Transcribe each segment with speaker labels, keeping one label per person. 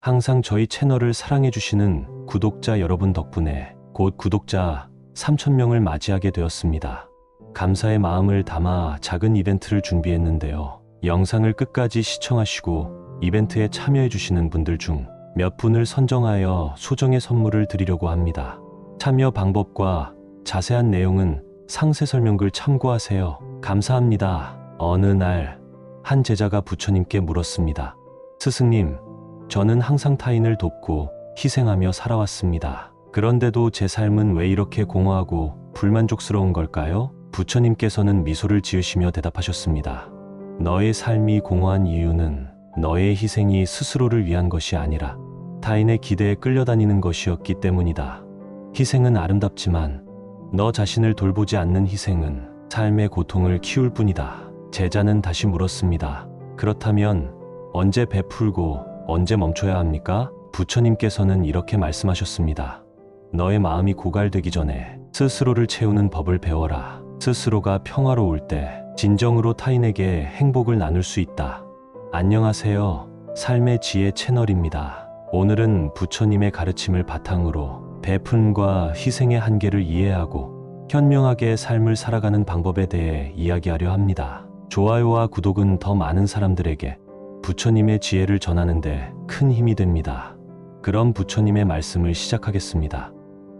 Speaker 1: 항상 저희 채널을 사랑해주시는 구독자 여러분 덕분에 곧 구독자 3,000명을 맞이하게 되었습니다. 감사의 마음을 담아 작은 이벤트를 준비했는데요. 영상을 끝까지 시청하시고 이벤트에 참여해주시는 분들 중 몇 분을 선정하여 소정의 선물을 드리려고 합니다. 참여 방법과 자세한 내용은 상세 설명글 참고하세요. 감사합니다. 어느 날 한 제자가 부처님께 물었습니다. 스승님, 저는 항상 타인을 돕고 희생하며 살아왔습니다. 그런데도 제 삶은 왜 이렇게 공허하고 불만족스러운 걸까요? 부처님께서는 미소를 지으시며 대답하셨습니다. 너의 삶이 공허한 이유는 너의 희생이 스스로를 위한 것이 아니라 타인의 기대에 끌려다니는 것이었기 때문이다. 희생은 아름답지만 너 자신을 돌보지 않는 희생은 삶의 고통을 키울 뿐이다. 제자는 다시 물었습니다. 그렇다면 언제 베풀고 언제 멈춰야 합니까? 부처님께서는 이렇게 말씀하셨습니다. 너의 마음이 고갈되기 전에 스스로를 채우는 법을 배워라. 스스로가 평화로울 때 진정으로 타인에게 행복을 나눌 수 있다. 안녕하세요. 삶의 지혜 채널입니다. 오늘은 부처님의 가르침을 바탕으로 베푼과 희생의 한계를 이해하고 현명하게 삶을 살아가는 방법에 대해 이야기하려 합니다. 좋아요와 구독은 더 많은 사람들에게 부처님의 지혜를 전하는데 큰 힘이 됩니다. 그럼 부처님의 말씀을 시작하겠습니다.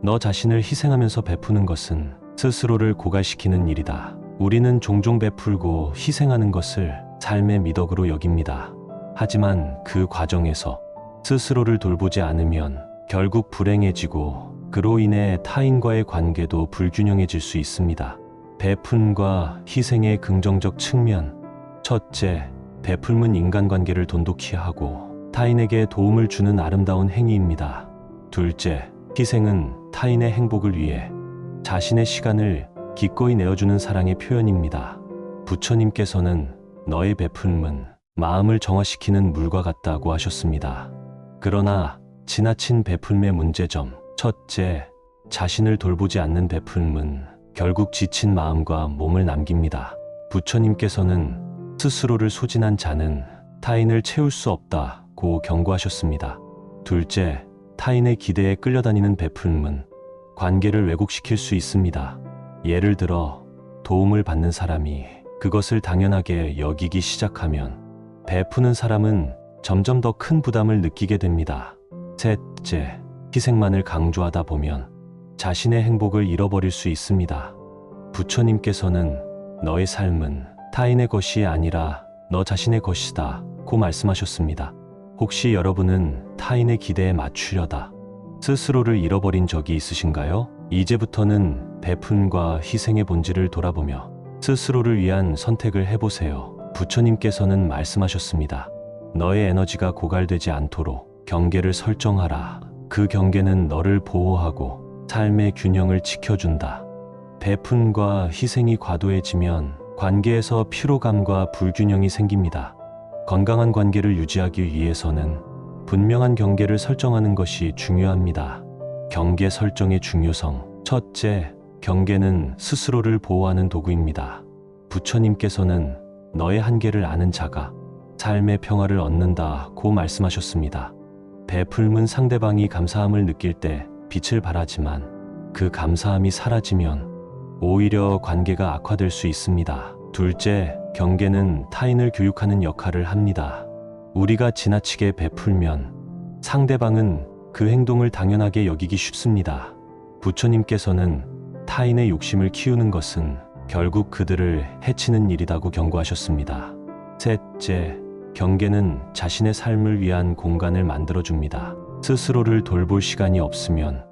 Speaker 1: 너 자신을 희생하면서 베푸는 것은 스스로를 고갈시키는 일이다. 우리는 종종 베풀고 희생하는 것을 삶의 미덕으로 여깁니다. 하지만 그 과정에서 스스로를 돌보지 않으면 결국 불행해지고 그로 인해 타인과의 관계도 불균형해질 수 있습니다. 베푼과 희생의 긍정적 측면. 첫째, 베풀은 인간관계를 돈독히 하고 타인에게 도움을 주는 아름다운 행위입니다. 둘째, 희생은 타인의 행복을 위해 자신의 시간을 기꺼이 내어주는 사랑의 표현입니다. 부처님께서는 너의 베풀은 마음을 정화시키는 물과 같다고 하셨습니다. 그러나 지나친 베풀의 문제점. 첫째, 자신을 돌보지 않는 베풀은 결국 지친 마음과 몸을 남깁니다. 부처님께서는 스스로를 소진한 자는 타인을 채울 수 없다고 경고하셨습니다. 둘째, 타인의 기대에 끌려다니는 베풀은 관계를 왜곡시킬 수 있습니다. 예를 들어 도움을 받는 사람이 그것을 당연하게 여기기 시작하면 베푸는 사람은 점점 더 큰 부담을 느끼게 됩니다. 셋째, 희생만을 강조하다 보면 자신의 행복을 잃어버릴 수 있습니다. 부처님께서는 너의 삶은 타인의 것이 아니라 너 자신의 것이다 고 말씀하셨습니다. 혹시 여러분은 타인의 기대에 맞추려다 스스로를 잃어버린 적이 있으신가요? 이제부터는 베푼과 희생의 본질을 돌아보며 스스로를 위한 선택을 해보세요. 부처님께서는 말씀하셨습니다. 너의 에너지가 고갈되지 않도록 경계를 설정하라. 그 경계는 너를 보호하고 삶의 균형을 지켜준다. 베푼과 희생이 과도해지면 관계에서 피로감과 불균형이 생깁니다. 건강한 관계를 유지하기 위해서는 분명한 경계를 설정하는 것이 중요합니다. 경계 설정의 중요성. 첫째, 경계는 스스로를 보호하는 도구입니다. 부처님께서는 너의 한계를 아는 자가 삶의 평화를 얻는다고 말씀하셨습니다. 베풀은 상대방이 감사함을 느낄 때 빛을 발하지만 그 감사함이 사라지면 오히려 관계가 악화될 수 있습니다. 둘째, 경계는 타인을 교육하는 역할을 합니다. 우리가 지나치게 베풀면 상대방은 그 행동을 당연하게 여기기 쉽습니다. 부처님께서는 타인의 욕심을 키우는 것은 결국 그들을 해치는 일이라고 경고하셨습니다. 셋째, 경계는 자신의 삶을 위한 공간을 만들어줍니다. 스스로를 돌볼 시간이 없으면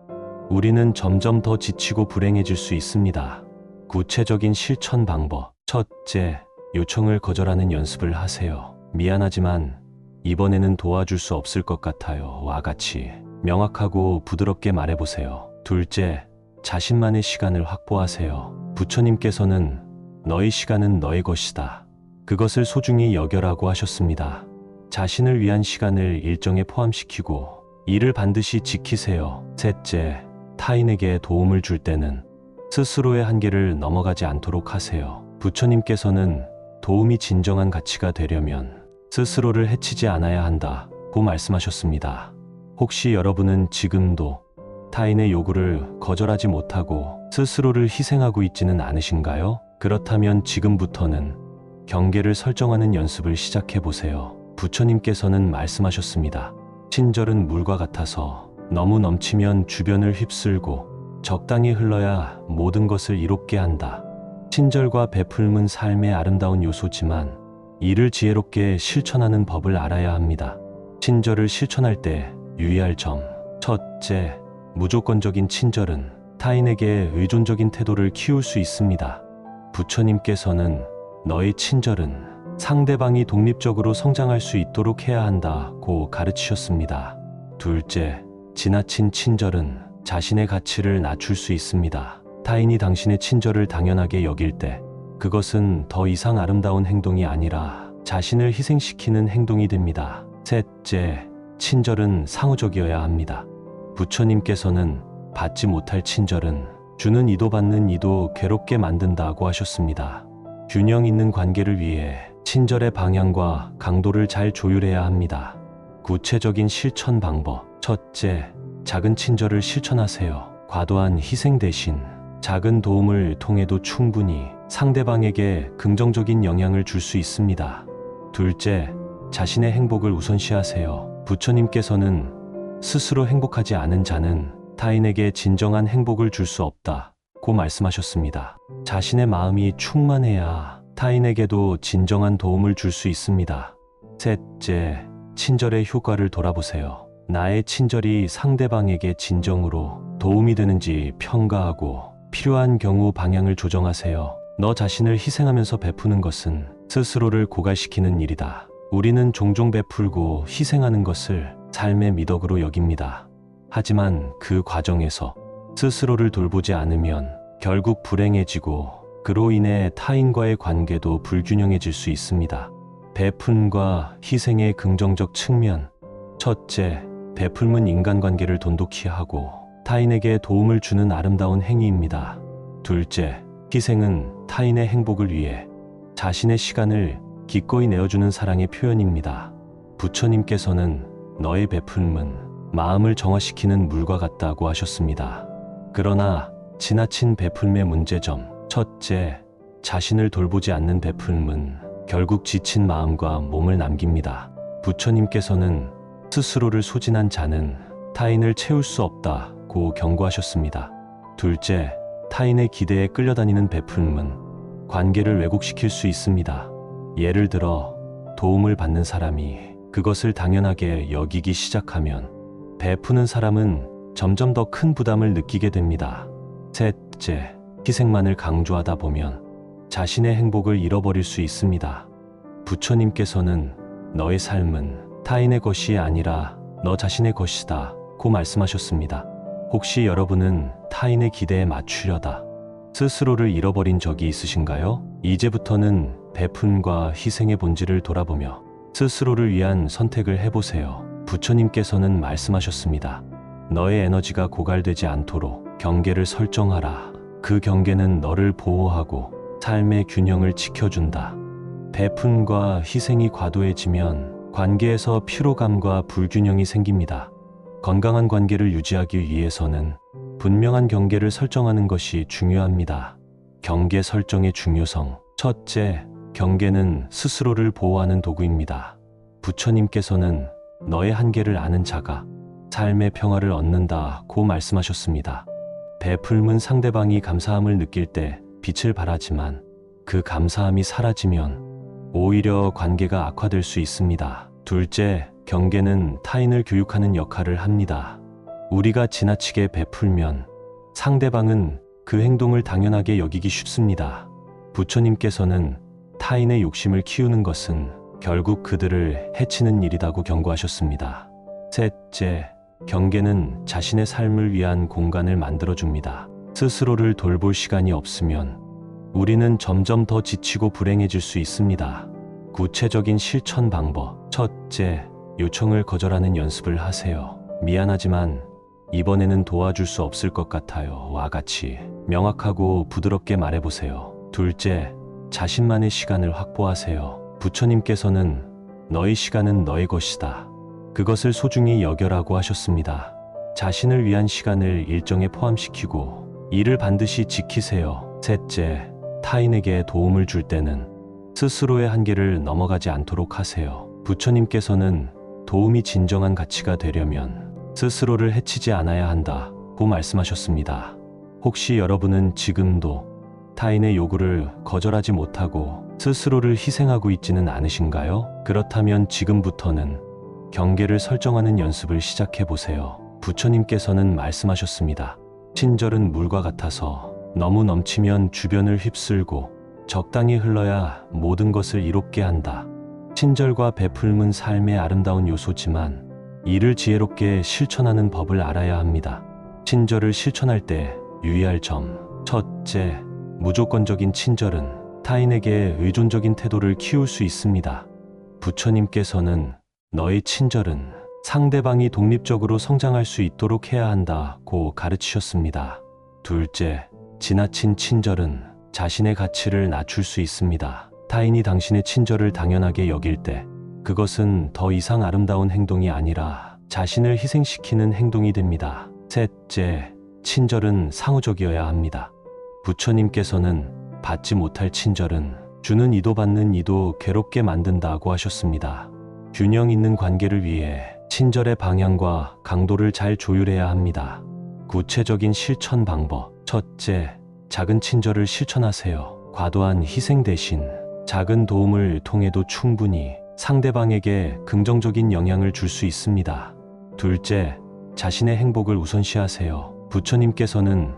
Speaker 1: 우리는 점점 더 지치고 불행해질 수 있습니다. 구체적인 실천 방법. 첫째, 요청을 거절하는 연습을 하세요. 미안하지만 이번에는 도와줄 수 없을 것 같아요. 와 같이 명확하고 부드럽게 말해보세요. 둘째, 자신만의 시간을 확보하세요. 부처님께서는 너의 시간은 너의 것이다. 그것을 소중히 여겨라고 하셨습니다. 자신을 위한 시간을 일정에 포함시키고 이를 반드시 지키세요. 셋째, 타인에게 도움을 줄 때는 스스로의 한계를 넘어가지 않도록 하세요. 부처님께서는 도움이 진정한 가치가 되려면 스스로를 해치지 않아야 한다고 고 말씀하셨습니다. 혹시 여러분은 지금도 타인의 요구를 거절하지 못하고 스스로를 희생하고 있지는 않으신가요? 그렇다면 지금부터는 경계를 설정하는 연습을 시작해 보세요. 부처님께서는 말씀하셨습니다. 친절은 물과 같아서 너무 넘치면 주변을 휩쓸고 적당히 흘러야 모든 것을 이롭게 한다. 친절과 베풀음은 삶의 아름다운 요소지만 이를 지혜롭게 실천하는 법을 알아야 합니다. 친절을 실천할 때 유의할 점. 첫째, 무조건적인 친절은 타인에게 의존적인 태도를 키울 수 있습니다. 부처님께서는 너의 친절은 상대방이 독립적으로 성장할 수 있도록 해야 한다고 가르치셨습니다. 둘째, 지나친 친절은 자신의 가치를 낮출 수 있습니다. 타인이 당신의 친절을 당연하게 여길 때 그것은 더 이상 아름다운 행동이 아니라 자신을 희생시키는 행동이 됩니다. 셋째, 친절은 상호적이어야 합니다. 부처님께서는 받지 못할 친절은 주는 이도 받는 이도 괴롭게 만든다고 하셨습니다. 균형 있는 관계를 위해 친절의 방향과 강도를 잘 조율해야 합니다. 구체적인 실천 방법. 첫째, 작은 친절을 실천하세요. 과도한 희생 대신 작은 도움을 통해도 충분히 상대방에게 긍정적인 영향을 줄 수 있습니다. 둘째, 자신의 행복을 우선시하세요. 부처님께서는 스스로 행복하지 않은 자는 타인에게 진정한 행복을 줄 수 없다고 말씀하셨습니다. 자신의 마음이 충만해야 타인에게도 진정한 도움을 줄 수 있습니다. 셋째, 친절의 효과를 돌아보세요. 나의 친절이 상대방에게 진정으로 도움이 되는지 평가하고 필요한 경우 방향을 조정하세요. 너 자신을 희생하면서 베푸는 것은 스스로를 고갈시키는 일이다. 우리는 종종 베풀고 희생하는 것을 삶의 미덕으로 여깁니다. 하지만 그 과정에서 스스로를 돌보지 않으면 결국 불행해지고 그로 인해 타인과의 관계도 불균형해질 수 있습니다. 베푼과 희생의 긍정적 측면. 첫째, 베풀은 인간관계를 돈독히 하고 타인에게 도움을 주는 아름다운 행위입니다. 둘째, 희생은 타인의 행복을 위해 자신의 시간을 기꺼이 내어주는 사랑의 표현입니다. 부처님께서는 너의 베풀음은 마음을 정화시키는 물과 같다고 하셨습니다. 그러나 지나친 베풀음의 문제점. 첫째, 자신을 돌보지 않는 베풀음은 결국 지친 마음과 몸을 남깁니다. 부처님께서는 스스로를 소진한 자는 타인을 채울 수 없다고 경고하셨습니다. 둘째, 타인의 기대에 끌려다니는 베풀음은 관계를 왜곡시킬 수 있습니다. 예를 들어 도움을 받는 사람이 그것을 당연하게 여기기 시작하면 베푸는 사람은 점점 더 큰 부담을 느끼게 됩니다. 셋째, 희생만을 강조하다 보면 자신의 행복을 잃어버릴 수 있습니다. 부처님께서는 너의 삶은 타인의 것이 아니라 너 자신의 것이다 고 말씀하셨습니다. 혹시 여러분은 타인의 기대에 맞추려다 스스로를 잃어버린 적이 있으신가요? 이제부터는 베푼과 희생의 본질을 돌아보며 스스로를 위한 선택을 해보세요. 부처님께서는 말씀하셨습니다. 너의 에너지가 고갈되지 않도록 경계를 설정하라. 그 경계는 너를 보호하고 삶의 균형을 지켜준다. 베푼과 희생이 과도해지면 관계에서 피로감과 불균형이 생깁니다. 건강한 관계를 유지하기 위해서는 분명한 경계를 설정하는 것이 중요합니다. 경계 설정의 중요성. 첫째, 경계는 스스로를 보호하는 도구입니다. 부처님께서는 너의 한계를 아는 자가 삶의 평화를 얻는다고 말씀하셨습니다. 베풀은 상대방이 감사함을 느낄 때 빛을 발하지만 그 감사함이 사라지면 오히려 관계가 악화될 수 있습니다. 둘째, 경계는 타인을 교육하는 역할을 합니다. 우리가 지나치게 베풀면 상대방은 그 행동을 당연하게 여기기 쉽습니다. 부처님께서는 타인의 욕심을 키우는 것은 결국 그들을 해치는 일이라고 경고하셨습니다. 셋째, 경계는 자신의 삶을 위한 공간을 만들어줍니다. 스스로를 돌볼 시간이 없으면 우리는 점점 더 지치고 불행해질 수 있습니다. 구체적인 실천 방법. 첫째, 요청을 거절하는 연습을 하세요. 미안하지만 이번에는 도와줄 수 없을 것 같아요. 와 같이 명확하고 부드럽게 말해보세요. 둘째, 자신만의 시간을 확보하세요. 부처님께서는 너의 시간은 너의 것이다. 그것을 소중히 여겨라고 하셨습니다. 자신을 위한 시간을 일정에 포함시키고 이를 반드시 지키세요. 셋째, 타인에게 도움을 줄 때는 스스로의 한계를 넘어가지 않도록 하세요. 부처님께서는 도움이 진정한 가치가 되려면 스스로를 해치지 않아야 한다고 말씀하셨습니다. 혹시 여러분은 지금도 타인의 요구를 거절하지 못하고 스스로를 희생하고 있지는 않으신가요? 그렇다면 지금부터는 경계를 설정하는 연습을 시작해 보세요. 부처님께서는 말씀하셨습니다. 친절은 물과 같아서 너무 넘치면 주변을 휩쓸고 적당히 흘러야 모든 것을 이롭게 한다. 친절과 베풀음은 삶의 아름다운 요소지만 이를 지혜롭게 실천하는 법을 알아야 합니다. 친절을 실천할 때 유의할 점. 첫째, 무조건적인 친절은 타인에게 의존적인 태도를 키울 수 있습니다. 부처님께서는 너의 친절은 상대방이 독립적으로 성장할 수 있도록 해야 한다고 가르치셨습니다. 둘째, 지나친 친절은 자신의 가치를 낮출 수 있습니다. 타인이 당신의 친절을 당연하게 여길 때 그것은 더 이상 아름다운 행동이 아니라 자신을 희생시키는 행동이 됩니다. 셋째, 친절은 상호적이어야 합니다. 부처님께서는 받지 못할 친절은 주는 이도 받는 이도 괴롭게 만든다고 하셨습니다. 균형 있는 관계를 위해 친절의 방향과 강도를 잘 조율해야 합니다. 구체적인 실천 방법. 첫째, 작은 친절을 실천하세요. 과도한 희생 대신 작은 도움을 통해도 충분히 상대방에게 긍정적인 영향을 줄 수 있습니다. 둘째, 자신의 행복을 우선시하세요. 부처님께서는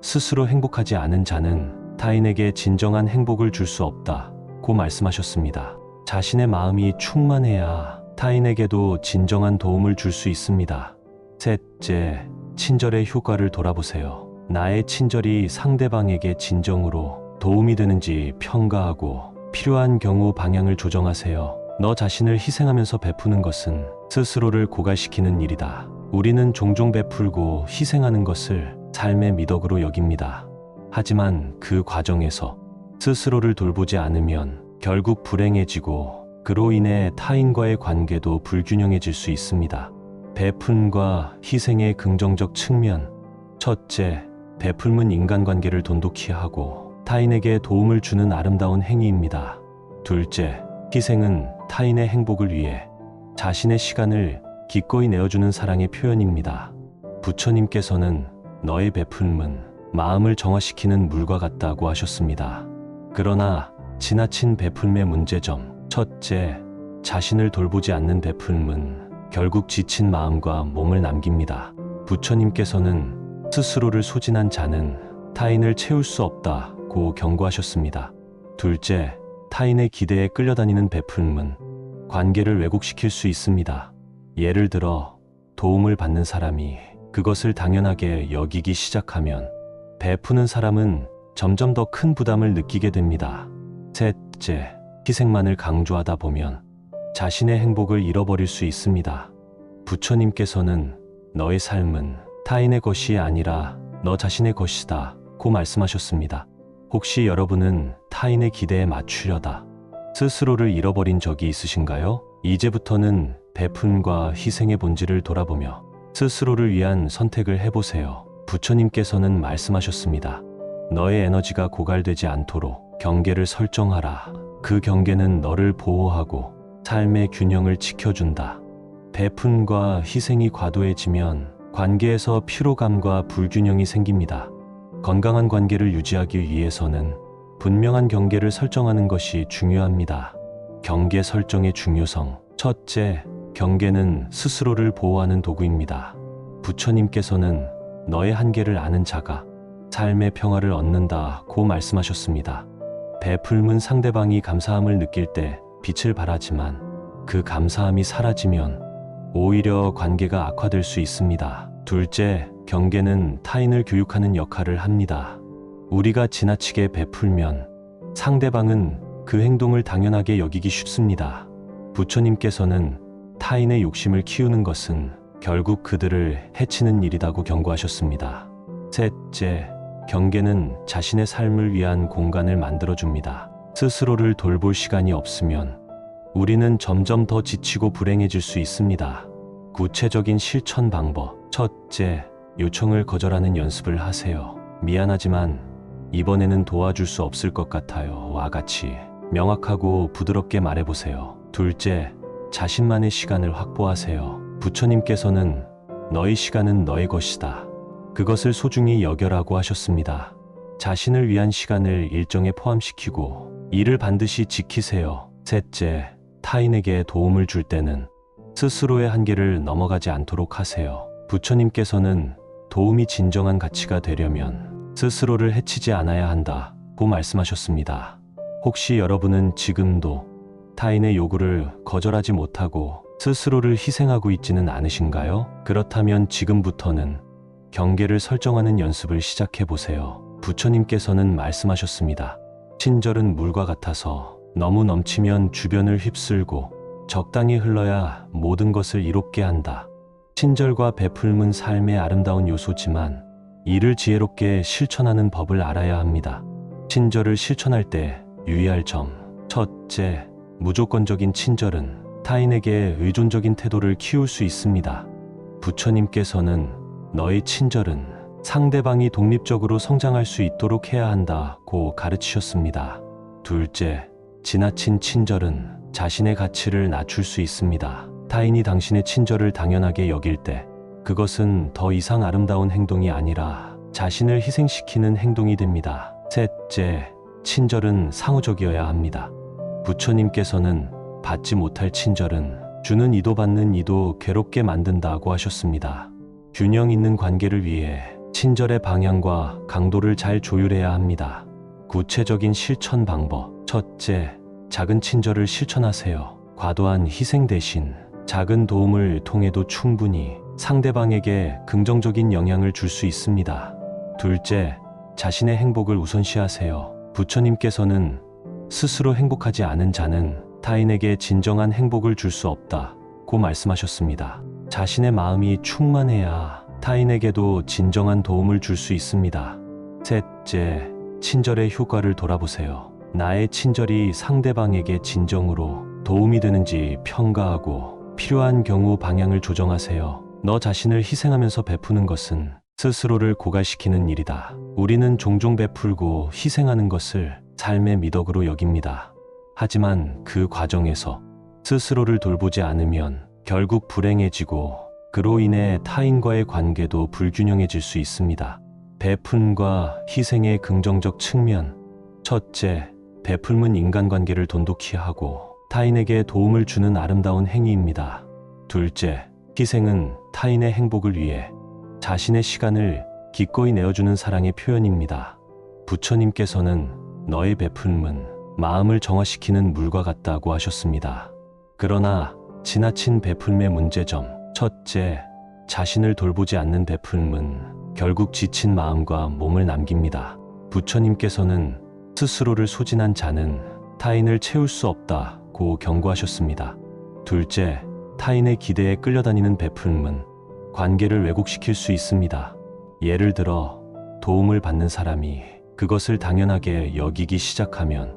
Speaker 1: 스스로 행복하지 않은 자는 타인에게 진정한 행복을 줄 수 없다고 말씀하셨습니다. 자신의 마음이 충만해야 타인에게도 진정한 도움을 줄 수 있습니다. 셋째, 친절의 효과를 돌아보세요. 나의 친절이 상대방에게 진정으로 도움이 되는지 평가하고 필요한 경우 방향을 조정하세요. 너 자신을 희생하면서 베푸는 것은 스스로를 고갈시키는 일이다. 우리는 종종 베풀고 희생하는 것을 삶의 미덕으로 여깁니다. 하지만 그 과정에서 스스로를 돌보지 않으면 결국 불행해지고 그로 인해 타인과의 관계도 불균형해질 수 있습니다. 베푼과 희생의 긍정적 측면. 첫째, 베풀은 인간관계를 돈독히 하고 타인에게 도움을 주는 아름다운 행위입니다. 둘째, 희생은 타인의 행복을 위해 자신의 시간을 기꺼이 내어주는 사랑의 표현입니다. 부처님께서는 너의 베풀음은 마음을 정화시키는 물과 같다고 하셨습니다. 그러나 지나친 베풀음의 문제점. 첫째, 자신을 돌보지 않는 베풀음은 결국 지친 마음과 몸을 남깁니다. 부처님께서는 스스로를 소진한 자는 타인을 채울 수 없다고 경고하셨습니다. 둘째, 타인의 기대에 끌려다니는 베풀음은 관계를 왜곡시킬 수 있습니다. 예를 들어 도움을 받는 사람이 그것을 당연하게 여기기 시작하면 베푸는 사람은 점점 더 큰 부담을 느끼게 됩니다. 셋째, 희생만을 강조하다 보면 자신의 행복을 잃어버릴 수 있습니다. 부처님께서는 너의 삶은 타인의 것이 아니라 너 자신의 것이다 고 말씀하셨습니다. 혹시 여러분은 타인의 기대에 맞추려다 스스로를 잃어버린 적이 있으신가요? 이제부터는 베푼과 희생의 본질을 돌아보며 스스로를 위한 선택을 해보세요. 부처님께서는 말씀하셨습니다. 너의 에너지가 고갈되지 않도록 경계를 설정하라. 그 경계는 너를 보호하고 삶의 균형을 지켜준다. 베푼과 희생이 과도해지면 관계에서 피로감과 불균형이 생깁니다. 건강한 관계를 유지하기 위해서는 분명한 경계를 설정하는 것이 중요합니다. 경계 설정의 중요성. 첫째, 경계는 스스로를 보호하는 도구입니다. 부처님께서는 너의 한계를 아는 자가 삶의 평화를 얻는다고 말씀하셨습니다. 베풀은 상대방이 감사함을 느낄 때 빛을 발하지만 그 감사함이 사라지면 오히려 관계가 악화될 수 있습니다. 둘째, 경계는 타인을 교육하는 역할을 합니다. 우리가 지나치게 베풀면 상대방은 그 행동을 당연하게 여기기 쉽습니다. 부처님께서는 타인의 욕심을 키우는 것은 결국 그들을 해치는 일이라고 경고하셨습니다. 셋째, 경계는 자신의 삶을 위한 공간을 만들어줍니다. 스스로를 돌볼 시간이 없으면 우리는 점점 더 지치고 불행해질 수 있습니다. 구체적인 실천 방법. 첫째, 요청을 거절하는 연습을 하세요. 미안하지만 이번에는 도와줄 수 없을 것 같아요. 와 같이 명확하고 부드럽게 말해보세요. 둘째, 자신만의 시간을 확보하세요. 부처님께서는 너의 시간은 너의 것이다. 그것을 소중히 여겨라고 하셨습니다. 자신을 위한 시간을 일정에 포함시키고 이를 반드시 지키세요. 셋째, 타인에게 도움을 줄 때는 스스로의 한계를 넘어가지 않도록 하세요. 부처님께서는 도움이 진정한 가치가 되려면 스스로를 해치지 않아야 한다고 말씀하셨습니다. 혹시 여러분은 지금도 타인의 요구를 거절하지 못하고 스스로를 희생하고 있지는 않으신가요? 그렇다면 지금부터는 경계를 설정하는 연습을 시작해 보세요. 부처님께서는 말씀하셨습니다. 친절은 물과 같아서 너무 넘치면 주변을 휩쓸고 적당히 흘러야 모든 것을 이롭게 한다. 친절과 베풀음은 삶의 아름다운 요소지만 이를 지혜롭게 실천하는 법을 알아야 합니다. 친절을 실천할 때 유의할 점. 첫째, 무조건적인 친절은 타인에게 의존적인 태도를 키울 수 있습니다. 부처님께서는 너의 친절은 상대방이 독립적으로 성장할 수 있도록 해야 한다고 가르치셨습니다. 둘째, 지나친 친절은 자신의 가치를 낮출 수 있습니다. 타인이 당신의 친절을 당연하게 여길 때 그것은 더 이상 아름다운 행동이 아니라 자신을 희생시키는 행동이 됩니다. 셋째, 친절은 상호적이어야 합니다. 부처님께서는 받지 못할 친절은 주는 이도 받는 이도 괴롭게 만든다고 하셨습니다. 균형 있는 관계를 위해 친절의 방향과 강도를 잘 조율해야 합니다. 구체적인 실천 방법. 첫째, 작은 친절을 실천하세요. 과도한 희생 대신 작은 도움을 통해도 충분히 상대방에게 긍정적인 영향을 줄 수 있습니다. 둘째, 자신의 행복을 우선시하세요. 부처님께서는 스스로 행복하지 않은 자는 타인에게 진정한 행복을 줄 수 없다고 말씀하셨습니다. 자신의 마음이 충만해야 타인에게도 진정한 도움을 줄 수 있습니다. 셋째, 친절의 효과를 돌아보세요. 나의 친절이 상대방에게 진정으로 도움이 되는지 평가하고 필요한 경우 방향을 조정하세요. 너 자신을 희생하면서 베푸는 것은 스스로를 고갈시키는 일이다. 우리는 종종 베풀고 희생하는 것을 삶의 미덕으로 여깁니다. 하지만 그 과정에서 스스로를 돌보지 않으면 결국 불행해지고 그로 인해 타인과의 관계도 불균형해질 수 있습니다. 베푼과 희생의 긍정적 측면. 첫째, 베풀은 인간관계를 돈독히 하고 타인에게 도움을 주는 아름다운 행위입니다. 둘째, 희생은 타인의 행복을 위해 자신의 시간을 기꺼이 내어주는 사랑의 표현입니다. 부처님께서는 너의 베풀음은 마음을 정화시키는 물과 같다고 하셨습니다. 그러나 지나친 베풀음의 문제점. 첫째, 자신을 돌보지 않는 베풀음은 결국 지친 마음과 몸을 남깁니다. 부처님께서는 스스로를 소진한 자는 타인을 채울 수 없다고 경고하셨습니다. 둘째, 타인의 기대에 끌려다니는 베풀음은 관계를 왜곡시킬 수 있습니다. 예를 들어 도움을 받는 사람이 그것을 당연하게 여기기 시작하면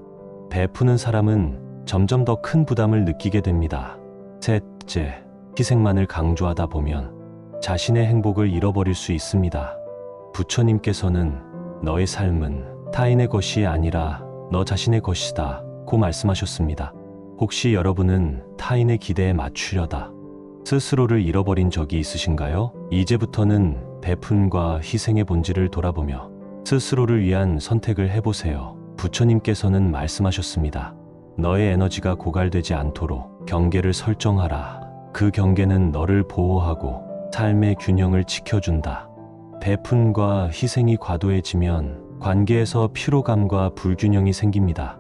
Speaker 1: 베푸는 사람은 점점 더 큰 부담을 느끼게 됩니다. 셋째, 희생만을 강조하다 보면 자신의 행복을 잃어버릴 수 있습니다. 부처님께서는 너의 삶은 타인의 것이 아니라 너 자신의 것이다 고 말씀하셨습니다. 혹시 여러분은 타인의 기대에 맞추려다 스스로를 잃어버린 적이 있으신가요? 이제부터는 베푼과 희생의 본질을 돌아보며 스스로를 위한 선택을 해보세요. 부처님께서는 말씀하셨습니다. 너의 에너지가 고갈되지 않도록 경계를 설정하라. 그 경계는 너를 보호하고 삶의 균형을 지켜준다. 베푼과 희생이 과도해지면 관계에서 피로감과 불균형이 생깁니다.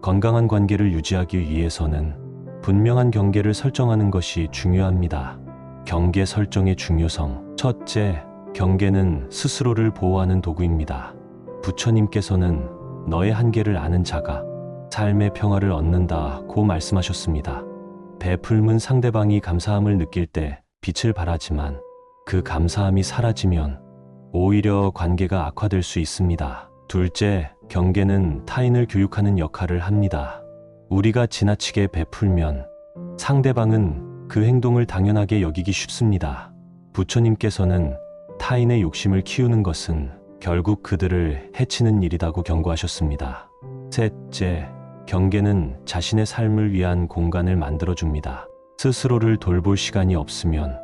Speaker 1: 건강한 관계를 유지하기 위해서는 분명한 경계를 설정하는 것이 중요합니다. 경계 설정의 중요성. 첫째, 경계는 스스로를 보호하는 도구입니다. 부처님께서는 너의 한계를 아는 자가 삶의 평화를 얻는다고 말씀하셨습니다. 베풀은 상대방이 감사함을 느낄 때 빛을 발하지만 그 감사함이 사라지면 오히려 관계가 악화될 수 있습니다. 둘째, 경계는 타인을 교육하는 역할을 합니다. 우리가 지나치게 베풀면 상대방은 그 행동을 당연하게 여기기 쉽습니다. 부처님께서는 타인의 욕심을 키우는 것은 결국 그들을 해치는 일이라고 경고하셨습니다. 셋째, 경계는 자신의 삶을 위한 공간을 만들어줍니다. 스스로를 돌볼 시간이 없으면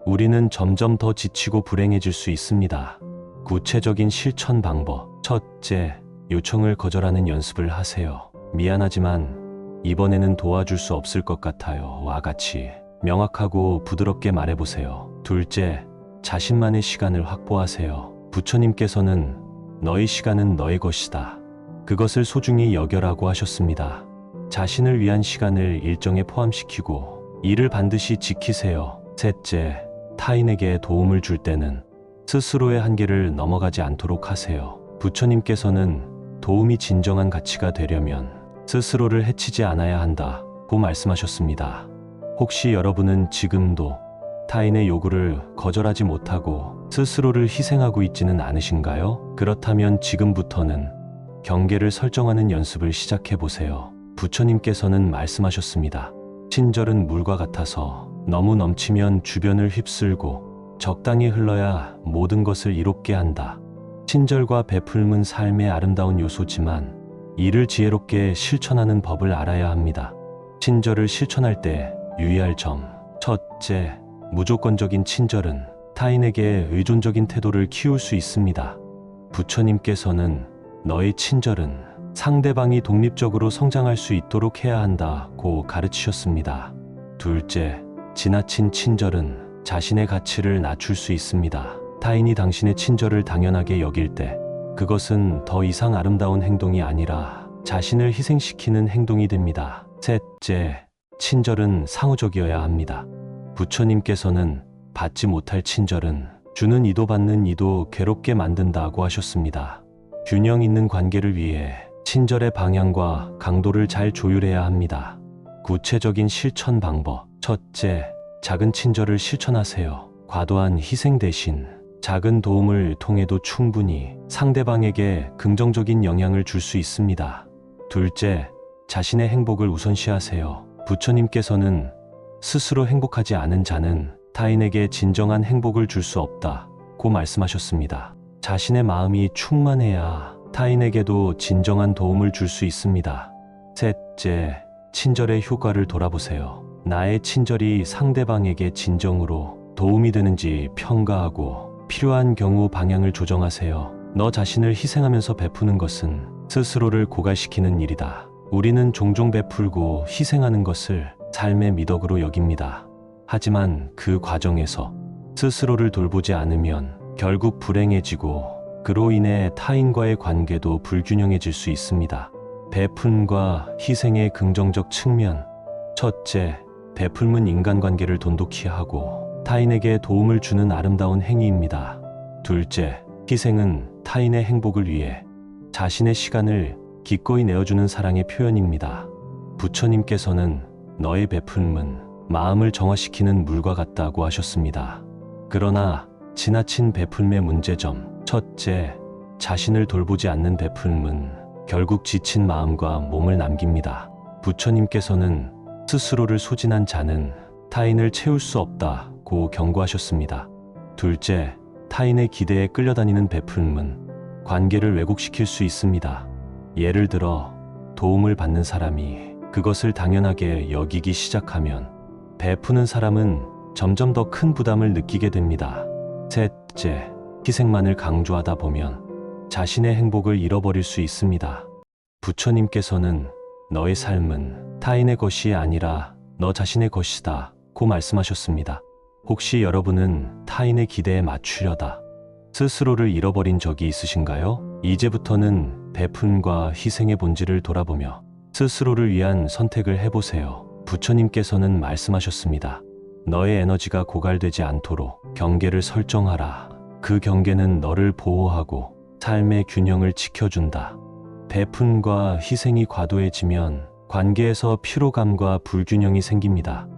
Speaker 1: 우리는 점점 더 지치고 불행해질 수 있습니다. 구체적인 실천 방법. 첫째, 요청을 거절하는 연습을 하세요. 미안하지만 이번에는 도와줄 수 없을 것 같아요. 와 같이 명확하고 부드럽게 말해보세요. 둘째, 자신만의 시간을 확보하세요. 부처님께서는 너의 시간은 너의 것이다. 그것을 소중히 여겨라고 하셨습니다. 자신을 위한 시간을 일정에 포함시키고 이를 반드시 지키세요. 셋째, 타인에게 도움을 줄 때는 스스로의 한계를 넘어가지 않도록 하세요. 부처님께서는 도움이 진정한 가치가 되려면 스스로를 해치지 않아야 한다고 말씀하셨습니다. 혹시 여러분은 지금도 타인의 요구를 거절하지 못하고 스스로를 희생하고 있지는 않으신가요? 그렇다면 지금부터는 경계를 설정하는 연습을 시작해 보세요. 부처님께서는 말씀하셨습니다. 친절은 물과 같아서 너무 넘치면 주변을 휩쓸고 적당히 흘러야 모든 것을 이롭게 한다. 친절과 베풀음은 삶의 아름다운 요소지만 이를 지혜롭게 실천하는 법을 알아야 합니다. 친절을 실천할 때 유의할 점. 첫째, 무조건적인 친절은 타인에게 의존적인 태도를 키울 수 있습니다. 부처님께서는 너의 친절은 상대방이 독립적으로 성장할 수 있도록 해야 한다고 가르치셨습니다. 둘째, 지나친 친절은 자신의 가치를 낮출 수 있습니다. 타인이 당신의 친절을 당연하게 여길 때 그것은 더 이상 아름다운 행동이 아니라 자신을 희생시키는 행동이 됩니다. 셋째, 친절은 상호적이어야 합니다. 부처님께서는 받지 못할 친절은 주는 이도 받는 이도 괴롭게 만든다고 하셨습니다. 균형 있는 관계를 위해 친절의 방향과 강도를 잘 조율해야 합니다. 구체적인 실천 방법. 첫째, 작은 친절을 실천하세요. 과도한 희생 대신 작은 도움을 통해도 충분히 상대방에게 긍정적인 영향을 줄 수 있습니다. 둘째, 자신의 행복을 우선시하세요. 부처님께서는 스스로 행복하지 않은 자는 타인에게 진정한 행복을 줄 수 없다고 말씀하셨습니다. 자신의 마음이 충만해야 타인에게도 진정한 도움을 줄 수 있습니다. 셋째, 친절의 효과를 돌아보세요. 나의 친절이 상대방에게 진정으로 도움이 되는지 평가하고 필요한 경우 방향을 조정하세요. 너 자신을 희생하면서 베푸는 것은 스스로를 고갈시키는 일이다. 우리는 종종 베풀고 희생하는 것을 삶의 미덕으로 여깁니다. 하지만 그 과정에서 스스로를 돌보지 않으면 결국 불행해지고 그로 인해 타인과의 관계도 불균형해질 수 있습니다. 베푼과 희생의 긍정적 측면. 첫째, 베풀은 인간관계를 돈독히 하고 타인에게 도움을 주는 아름다운 행위입니다. 둘째, 희생은 타인의 행복을 위해 자신의 시간을 기꺼이 내어주는 사랑의 표현입니다. 부처님께서는 너의 베풀음은 마음을 정화시키는 물과 같다고 하셨습니다. 그러나 지나친 베풀음의 문제점. 첫째, 자신을 돌보지 않는 베풀음은 결국 지친 마음과 몸을 남깁니다. 부처님께서는 스스로를 소진한 자는 타인을 채울 수 없다고 경고하셨습니다. 둘째, 타인의 기대에 끌려다니는 베풀음은 관계를 왜곡시킬 수 있습니다. 예를 들어 도움을 받는 사람이 그것을 당연하게 여기기 시작하면 베푸는 사람은 점점 더 큰 부담을 느끼게 됩니다. 셋째, 희생만을 강조하다 보면 자신의 행복을 잃어버릴 수 있습니다. 부처님께서는 너의 삶은 타인의 것이 아니라 너 자신의 것이다 고 말씀하셨습니다. 혹시 여러분은 타인의 기대에 맞추려다 스스로를 잃어버린 적이 있으신가요? 이제부터는 베푼과 희생의 본질을 돌아보며 스스로를 위한 선택을 해보세요. 부처님께서는 말씀하셨습니다. 너의 에너지가 고갈되지 않도록 경계를 설정하라. 그 경계는 너를 보호하고 삶의 균형을 지켜준다. 베푼과 희생이 과도해지면 관계에서 피로감과 불균형이 생깁니다.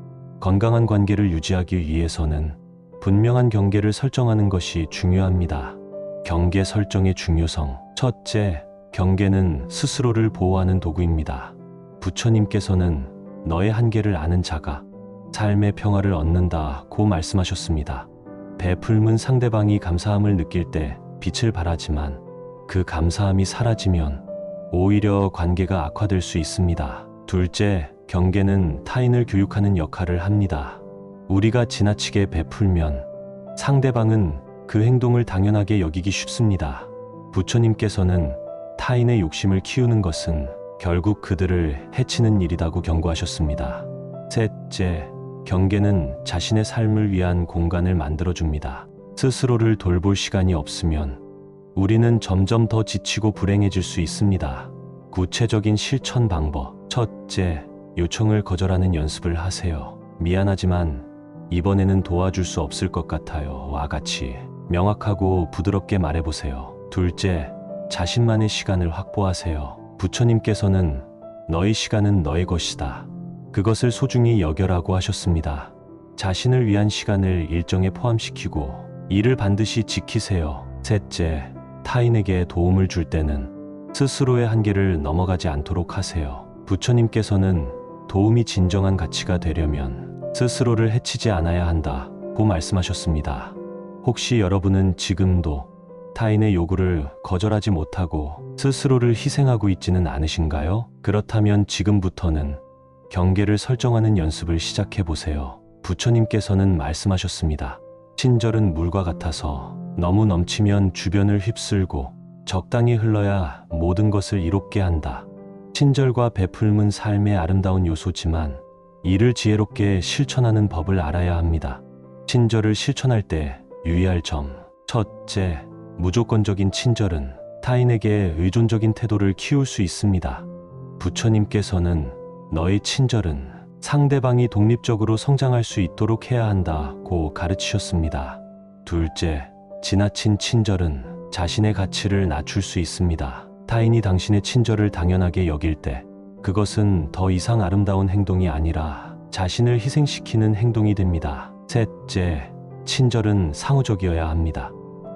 Speaker 1: 건강한 관계를 유지하기 위해서는 분명한 경계를 설정하는 것이 중요합니다. 경계 설정의 중요성. 첫째, 경계는 스스로를 보호하는 도구입니다. 부처님께서는 너의 한계를 아는 자가 삶의 평화를 얻는다고 말씀하셨습니다. 베풀면 상대방이 감사함을 느낄 때 빛을 발하지만 그 감사함이 사라지면 오히려 관계가 악화될 수 있습니다. 둘째, 경계는 타인을 교육하는 역할을 합니다. 우리가 지나치게 베풀면 상대방은 그 행동을 당연하게 여기기 쉽습니다. 부처님께서는 타인의 욕심을 키우는 것은 결국 그들을 해치는 일이라고 경고하셨습니다. 셋째, 경계는 자신의 삶을 위한 공간을 만들어줍니다. 스스로를 돌볼 시간이 없으면 우리는 점점 더 지치고 불행해질 수 있습니다. 구체적인 실천 방법. 첫째, 요청을 거절하는 연습을 하세요. 미안하지만 이번에는 도와줄 수 없을 것 같아요. 와 같이 명확하고 부드럽게 말해보세요. 둘째, 자신만의 시간을 확보하세요. 부처님께서는 너의 시간은 너의 것이다. 그것을 소중히 여겨라고 하셨습니다. 자신을 위한 시간을 일정에 포함시키고 이를 반드시 지키세요. 셋째, 타인에게 도움을 줄 때는 스스로의 한계를 넘어가지 않도록 하세요. 부처님께서는 도움이 진정한 가치가 되려면 스스로를 해치지 않아야 한다고 말씀하셨습니다. 혹시 여러분은 지금도 타인의 요구를 거절하지 못하고 스스로를 희생하고 있지는 않으신가요? 그렇다면 지금부터는 경계를 설정하는 연습을 시작해 보세요. 부처님께서는 말씀하셨습니다. 친절은 물과 같아서 너무 넘치면 주변을 휩쓸고 적당히 흘러야 모든 것을 이롭게 한다. 친절과 베풀은 삶의 아름다운 요소지만 이를 지혜롭게 실천하는 법을 알아야 합니다. 친절을 실천할 때 유의할 점. 첫째, 무조건적인 친절은 타인에게 의존적인 태도를 키울 수 있습니다. 부처님께서는 너의 친절은 상대방이 독립적으로 성장할 수 있도록 해야 한다고 가르치셨습니다. 둘째, 지나친 친절은 자신의 가치를 낮출 수 있습니다. 타인이 당신의 친절을 당연하게 여길 때 그것은 더 이상 아름다운 행동이 아니라 자신을 희생시키는 행동이 됩니다. 셋째, 친절은 상호적이어야 합니다.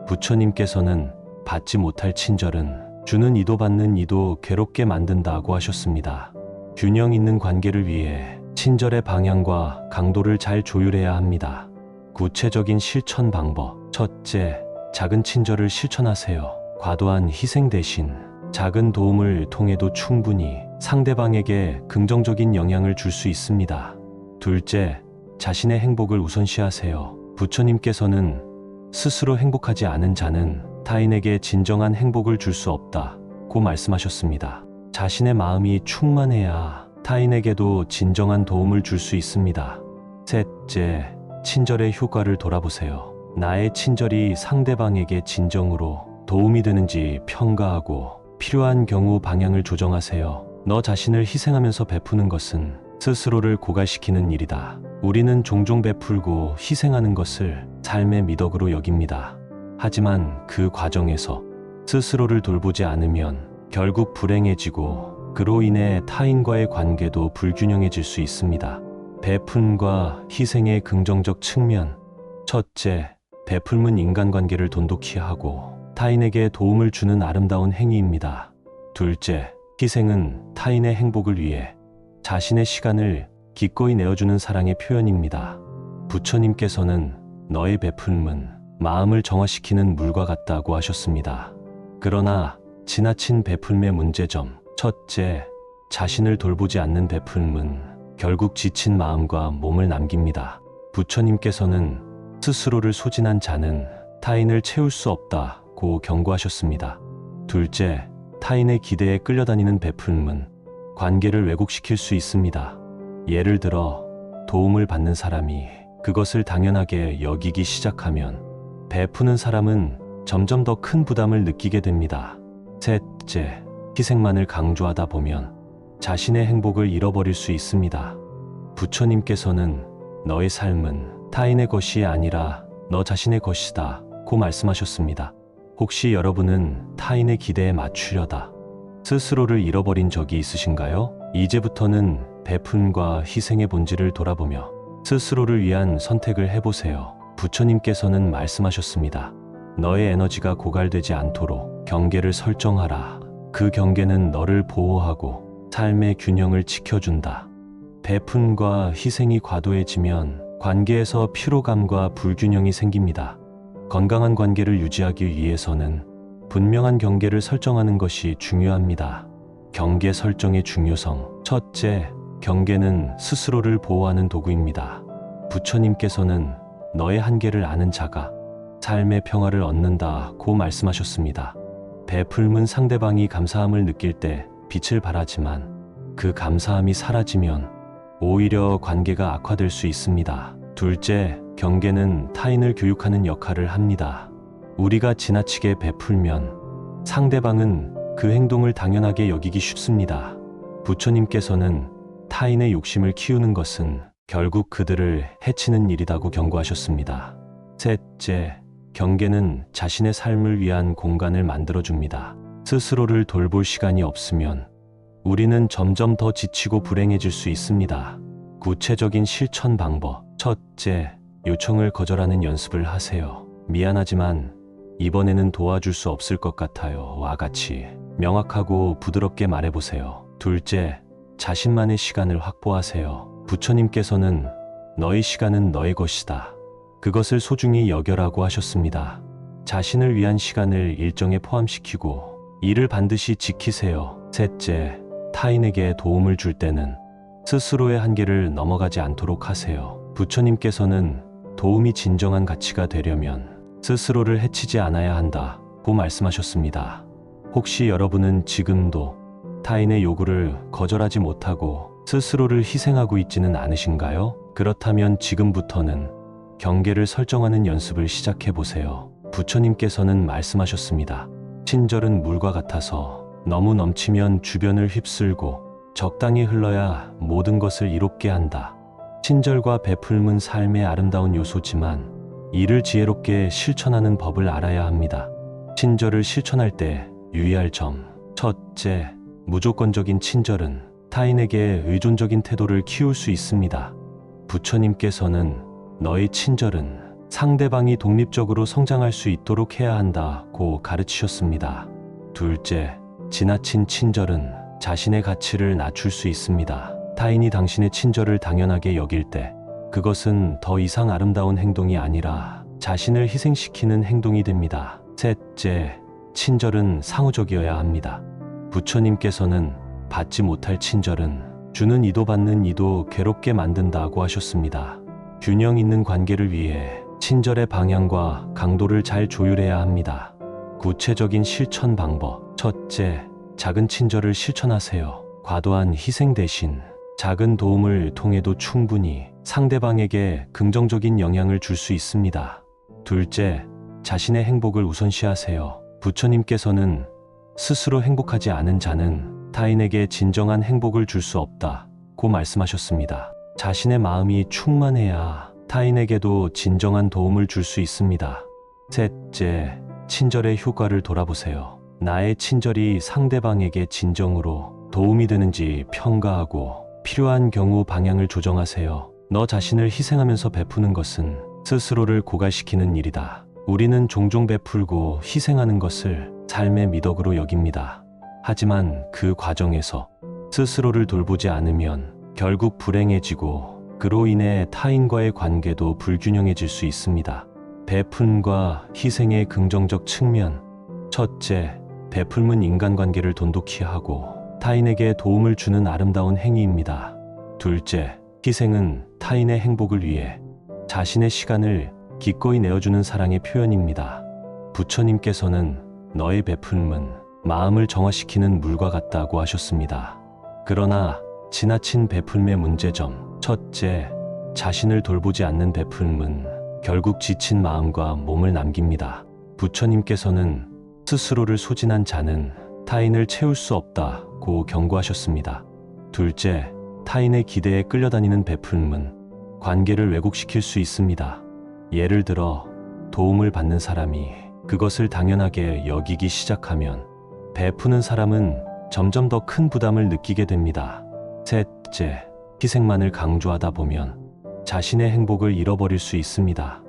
Speaker 1: 부처님께서는 받지 못할 친절은 주는 이도 받는 이도 괴롭게 만든다고 하셨습니다. 균형 있는 관계를 위해 친절의 방향과 강도를 잘 조율해야 합니다. 구체적인 실천 방법. 첫째, 작은 친절을 실천하세요. 과도한 희생 대신 작은 도움을 통해도 충분히 상대방에게 긍정적인 영향을 줄 수 있습니다. 둘째, 자신의 행복을 우선시하세요. 부처님께서는 스스로 행복하지 않은 자는 타인에게 진정한 행복을 줄 수 없다고 말씀하셨습니다. 자신의 마음이 충만해야 타인에게도 진정한 도움을 줄 수 있습니다. 셋째, 친절의 효과를 돌아보세요. 나의 친절이 상대방에게 진정으로 도움이 되는지 평가하고 필요한 경우 방향을 조정하세요. 너 자신을 희생하면서 베푸는 것은 스스로를 고갈시키는 일이다. 우리는 종종 베풀고 희생하는 것을 삶의 미덕으로 여깁니다. 하지만 그 과정에서 스스로를 돌보지 않으면 결국 불행해지고 그로 인해 타인과의 관계도 불균형해질 수 있습니다. 베푼과 희생의 긍정적 측면. 첫째, 베풀은 인간관계를 돈독히 하고 타인에게 도움을 주는 아름다운 행위입니다. 둘째, 희생은 타인의 행복을 위해 자신의 시간을 기꺼이 내어주는 사랑의 표현입니다. 부처님께서는 너의 베풀은 마음을 정화시키는 물과 같다고 하셨습니다. 그러나 지나친 베풀의 문제점. 첫째, 자신을 돌보지 않는 베풀은 결국 지친 마음과 몸을 남깁니다. 부처님께서는 스스로를 소진한 자는 타인을 채울 수 없다고 경고하셨습니다. 둘째, 타인의 기대에 끌려다니는 베풀은 관계를 왜곡시킬 수 있습니다. 예를 들어 도움을 받는 사람이 그것을 당연하게 여기기 시작하면 베푸는 사람은 점점 더 큰 부담을 느끼게 됩니다. 셋째, 희생만을 강조하다 보면 자신의 행복을 잃어버릴 수 있습니다. 부처님께서는 너의 삶은 타인의 것이 아니라 너 자신의 것이다 고 말씀하셨습니다. 혹시 여러분은 타인의 기대에 맞추려다 스스로를 잃어버린 적이 있으신가요? 이제부터는 베푼과 희생의 본질을 돌아보며 스스로를 위한 선택을 해보세요. 부처님께서는 말씀하셨습니다. 너의 에너지가 고갈되지 않도록 경계를 설정하라. 그 경계는 너를 보호하고 삶의 균형을 지켜준다. 베푼과 희생이 과도해지면 관계에서 피로감과 불균형이 생깁니다. 건강한 관계를 유지하기 위해서는 분명한 경계를 설정하는 것이 중요합니다. 경계 설정의 중요성. 첫째, 경계는 스스로를 보호하는 도구입니다. 부처님께서는 너의 한계를 아는 자가 삶의 평화를 얻는다고 말씀하셨습니다. 베풀면 상대방이 감사함을 느낄 때 빛을 발하지만 그 감사함이 사라지면 오히려 관계가 악화될 수 있습니다. 둘째, 경계는 타인을 교육하는 역할을 합니다. 우리가 지나치게 베풀면 상대방은 그 행동을 당연하게 여기기 쉽습니다. 부처님께서는 타인의 욕심을 키우는 것은 결국 그들을 해치는 일이라고 경고하셨습니다. 셋째, 경계는 자신의 삶을 위한 공간을 만들어줍니다. 스스로를 돌볼 시간이 없으면 우리는 점점 더 지치고 불행해질 수 있습니다. 구체적인 실천 방법. 첫째, 요청을 거절하는 연습을 하세요. 미안하지만 이번에는 도와줄 수 없을 것 같아요. 와 같이 명확하고 부드럽게 말해보세요. 둘째, 자신만의 시간을 확보하세요. 부처님께서는 너의 시간은 너의 것이다. 그것을 소중히 여겨라고 하셨습니다. 자신을 위한 시간을 일정에 포함시키고 이를 반드시 지키세요. 셋째, 타인에게 도움을 줄 때는 스스로의 한계를 넘어가지 않도록 하세요. 부처님께서는 도움이 진정한 가치가 되려면 스스로를 해치지 않아야 한다고 말씀하셨습니다. 혹시 여러분은 지금도 타인의 요구를 거절하지 못하고 스스로를 희생하고 있지는 않으신가요? 그렇다면 지금부터는 경계를 설정하는 연습을 시작해 보세요. 부처님께서는 말씀하셨습니다. 친절은 물과 같아서 너무 넘치면 주변을 휩쓸고 적당히 흘러야 모든 것을 이롭게 한다. 친절과 베풀은 삶의 아름다운 요소지만 이를 지혜롭게 실천하는 법을 알아야 합니다. 친절을 실천할 때 유의할 점. 첫째, 무조건적인 친절은 타인에게 의존적인 태도를 키울 수 있습니다. 부처님께서는 너의 친절은 상대방이 독립적으로 성장할 수 있도록 해야 한다고 가르치셨습니다. 둘째, 지나친 친절은 자신의 가치를 낮출 수 있습니다. 타인이 당신의 친절을 당연하게 여길 때 그것은 더 이상 아름다운 행동이 아니라 자신을 희생시키는 행동이 됩니다. 셋째, 친절은 상호적이어야 합니다. 부처님께서는 받지 못할 친절은 주는 이도 받는 이도 괴롭게 만든다고 하셨습니다. 균형 있는 관계를 위해 친절의 방향과 강도를 잘 조율해야 합니다. 구체적인 실천 방법. 첫째, 작은 친절을 실천하세요. 과도한 희생 대신 작은 도움을 통해도 충분히 상대방에게 긍정적인 영향을 줄 수 있습니다. 둘째, 자신의 행복을 우선시하세요. 부처님께서는 스스로 행복하지 않은 자는 타인에게 진정한 행복을 줄 수 없다고 말씀하셨습니다. 자신의 마음이 충만해야 타인에게도 진정한 도움을 줄 수 있습니다. 셋째, 친절의 효과를 돌아보세요. 나의 친절이 상대방에게 진정으로 도움이 되는지 평가하고 필요한 경우 방향을 조정하세요. 너 자신을 희생하면서 베푸는 것은 스스로를 고갈시키는 일이다. 우리는 종종 베풀고 희생하는 것을 삶의 미덕으로 여깁니다. 하지만 그 과정에서 스스로를 돌보지 않으면 결국 불행해지고 그로 인해 타인과의 관계도 불균형해질 수 있습니다. 베푼과 희생의 긍정적 측면. 첫째, 베풀은 인간관계를 돈독히 하고 타인에게 도움을 주는 아름다운 행위입니다. 둘째, 희생은 타인의 행복을 위해 자신의 시간을 기꺼이 내어주는 사랑의 표현입니다. 부처님께서는 너의 베풀은 마음을 정화시키는 물과 같다고 하셨습니다. 그러나 지나친 베풀의 문제점. 첫째, 자신을 돌보지 않는 베풀은 결국 지친 마음과 몸을 남깁니다. 부처님께서는 스스로를 소진한 자는 타인을 채울 수 없다고 경고하셨습니다. 둘째, 타인의 기대에 끌려다니는 베풀은 관계를 왜곡시킬 수 있습니다. 예를 들어 도움을 받는 사람이 그것을 당연하게 여기기 시작하면 베푸는 사람은 점점 더 큰 부담을 느끼게 됩니다. 셋째, 희생만을 강조하다 보면 자신의 행복을 잃어버릴 수 있습니다.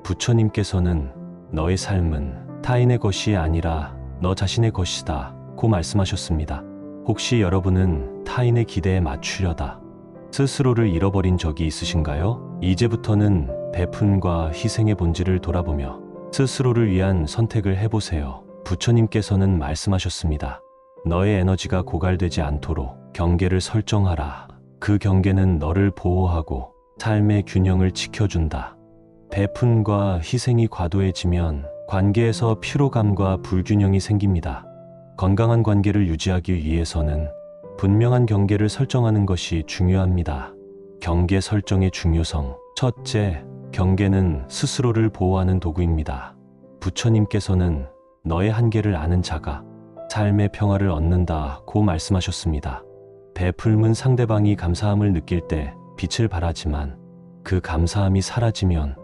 Speaker 1: 부처님께서는 너의 삶은 타인의 것이 아니라 너 자신의 것이다 고 말씀하셨습니다. 혹시 여러분은 타인의 기대에 맞추려다 스스로를 잃어버린 적이 있으신가요? 이제부터는 베푼과 희생의 본질을 돌아보며 스스로를 위한 선택을 해보세요. 부처님께서는 말씀하셨습니다. 너의 에너지가 고갈되지 않도록 경계를 설정하라. 그 경계는 너를 보호하고 삶의 균형을 지켜준다. 베푼과 희생이 과도해지면 관계에서 피로감과 불균형이 생깁니다. 건강한 관계를 유지하기 위해서는 분명한 경계를 설정하는 것이 중요합니다. 경계 설정의 중요성. 첫째, 경계는 스스로를 보호하는 도구입니다. 부처님께서는 너의 한계를 아는 자가 삶의 평화를 얻는다고 말씀하셨습니다. 베풀면 상대방이 감사함을 느낄 때 빛을 발하지만 그 감사함이 사라지면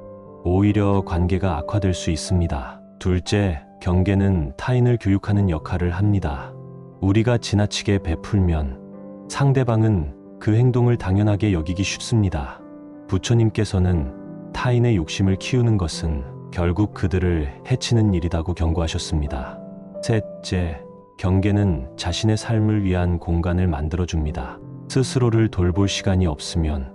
Speaker 1: 오히려 관계가 악화될 수 있습니다. 둘째, 경계는 타인을 교육하는 역할을 합니다. 우리가 지나치게 베풀면 상대방은 그 행동을 당연하게 여기기 쉽습니다. 부처님께서는 타인의 욕심을 키우는 것은 결국 그들을 해치는 일이라고 경고하셨습니다. 셋째, 경계는 자신의 삶을 위한 공간을 만들어줍니다. 스스로를 돌볼 시간이 없으면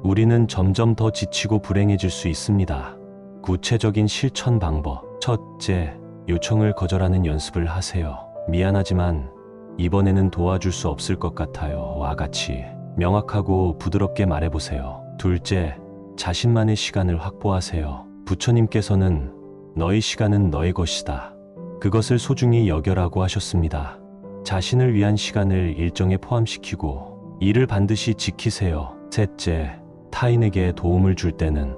Speaker 1: 우리는 점점 더 지치고 불행해질 수 있습니다. 구체적인 실천 방법. 첫째, 요청을 거절하는 연습을 하세요. 미안하지만 이번에는 도와줄 수 없을 것 같아요. 와 같이 명확하고 부드럽게 말해보세요. 둘째, 자신만의 시간을 확보하세요. 부처님께서는 너의 시간은 너의 것이다. 그것을 소중히 여겨라고 하셨습니다. 자신을 위한 시간을 일정에 포함시키고 이를 반드시 지키세요. 셋째, 타인에게 도움을 줄 때는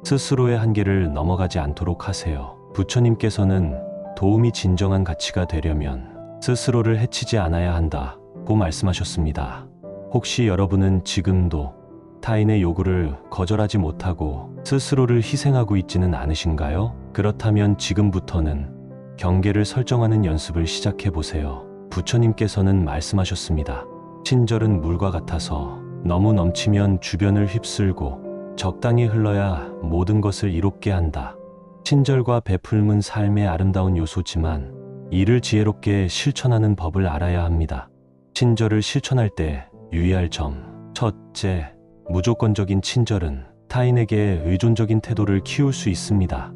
Speaker 1: 스스로의 한계를 넘어가지 않도록 하세요. 부처님께서는 도움이 진정한 가치가 되려면 스스로를 해치지 않아야 한다고 말씀하셨습니다. 혹시 여러분은 지금도 타인의 요구를 거절하지 못하고 스스로를 희생하고 있지는 않으신가요? 그렇다면 지금부터는 경계를 설정하는 연습을 시작해 보세요. 부처님께서는 말씀하셨습니다. 친절은 물과 같아서 너무 넘치면 주변을 휩쓸고 적당히 흘러야 모든 것을 이롭게 한다. 친절과 베풀은 삶의 아름다운 요소지만 이를 지혜롭게 실천하는 법을 알아야 합니다. 친절을 실천할 때 유의할 점. 첫째, 무조건적인 친절은 타인에게 의존적인 태도를 키울 수 있습니다.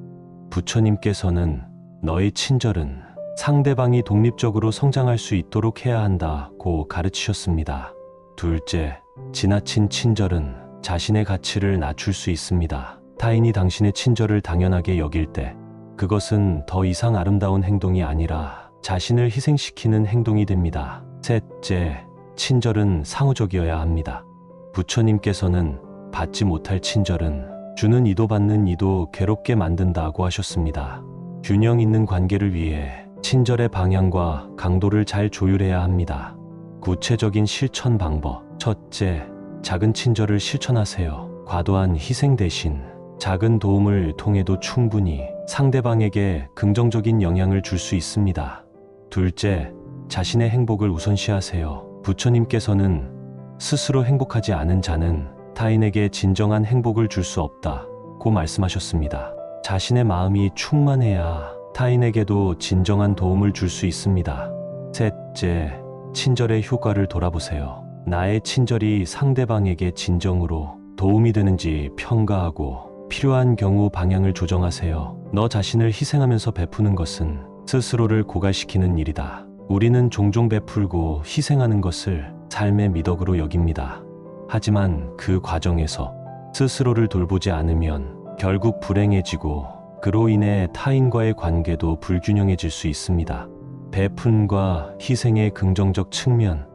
Speaker 1: 부처님께서는 너의 친절은 상대방이 독립적으로 성장할 수 있도록 해야 한다고 가르치셨습니다. 둘째, 지나친 친절은 자신의 가치를 낮출 수 있습니다. 타인이 당신의 친절을 당연하게 여길 때 그것은 더 이상 아름다운 행동이 아니라 자신을 희생시키는 행동이 됩니다. 셋째, 친절은 상호적이어야 합니다. 부처님께서는 받지 못할 친절은 주는 이도 받는 이도 괴롭게 만든다고 하셨습니다. 균형 있는 관계를 위해 친절의 방향과 강도를 잘 조율해야 합니다. 구체적인 실천 방법. 첫째, 작은 친절을 실천하세요. 과도한 희생 대신 작은 도움을 통해도 충분히 상대방에게 긍정적인 영향을 줄 수 있습니다. 둘째, 자신의 행복을 우선시하세요. 부처님께서는 스스로 행복하지 않은 자는 타인에게 진정한 행복을 줄 수 없다고 말씀하셨습니다. 자신의 마음이 충만해야 타인에게도 진정한 도움을 줄 수 있습니다. 셋째, 친절의 효과를 돌아보세요. 나의 친절이 상대방에게 진정으로 도움이 되는지 평가하고 필요한 경우 방향을 조정하세요. 너 자신을 희생하면서 베푸는 것은 스스로를 고갈시키는 일이다. 우리는 종종 베풀고 희생하는 것을 삶의 미덕으로 여깁니다. 하지만 그 과정에서 스스로를 돌보지 않으면 결국 불행해지고 그로 인해 타인과의 관계도 불균형해질 수 있습니다. 베푼과 희생의 긍정적 측면.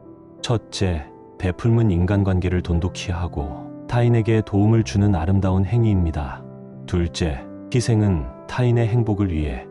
Speaker 1: 첫째, 베풀은 인간관계를 돈독히 하고 타인에게 도움을 주는 아름다운 행위입니다. 둘째, 희생은 타인의 행복을 위해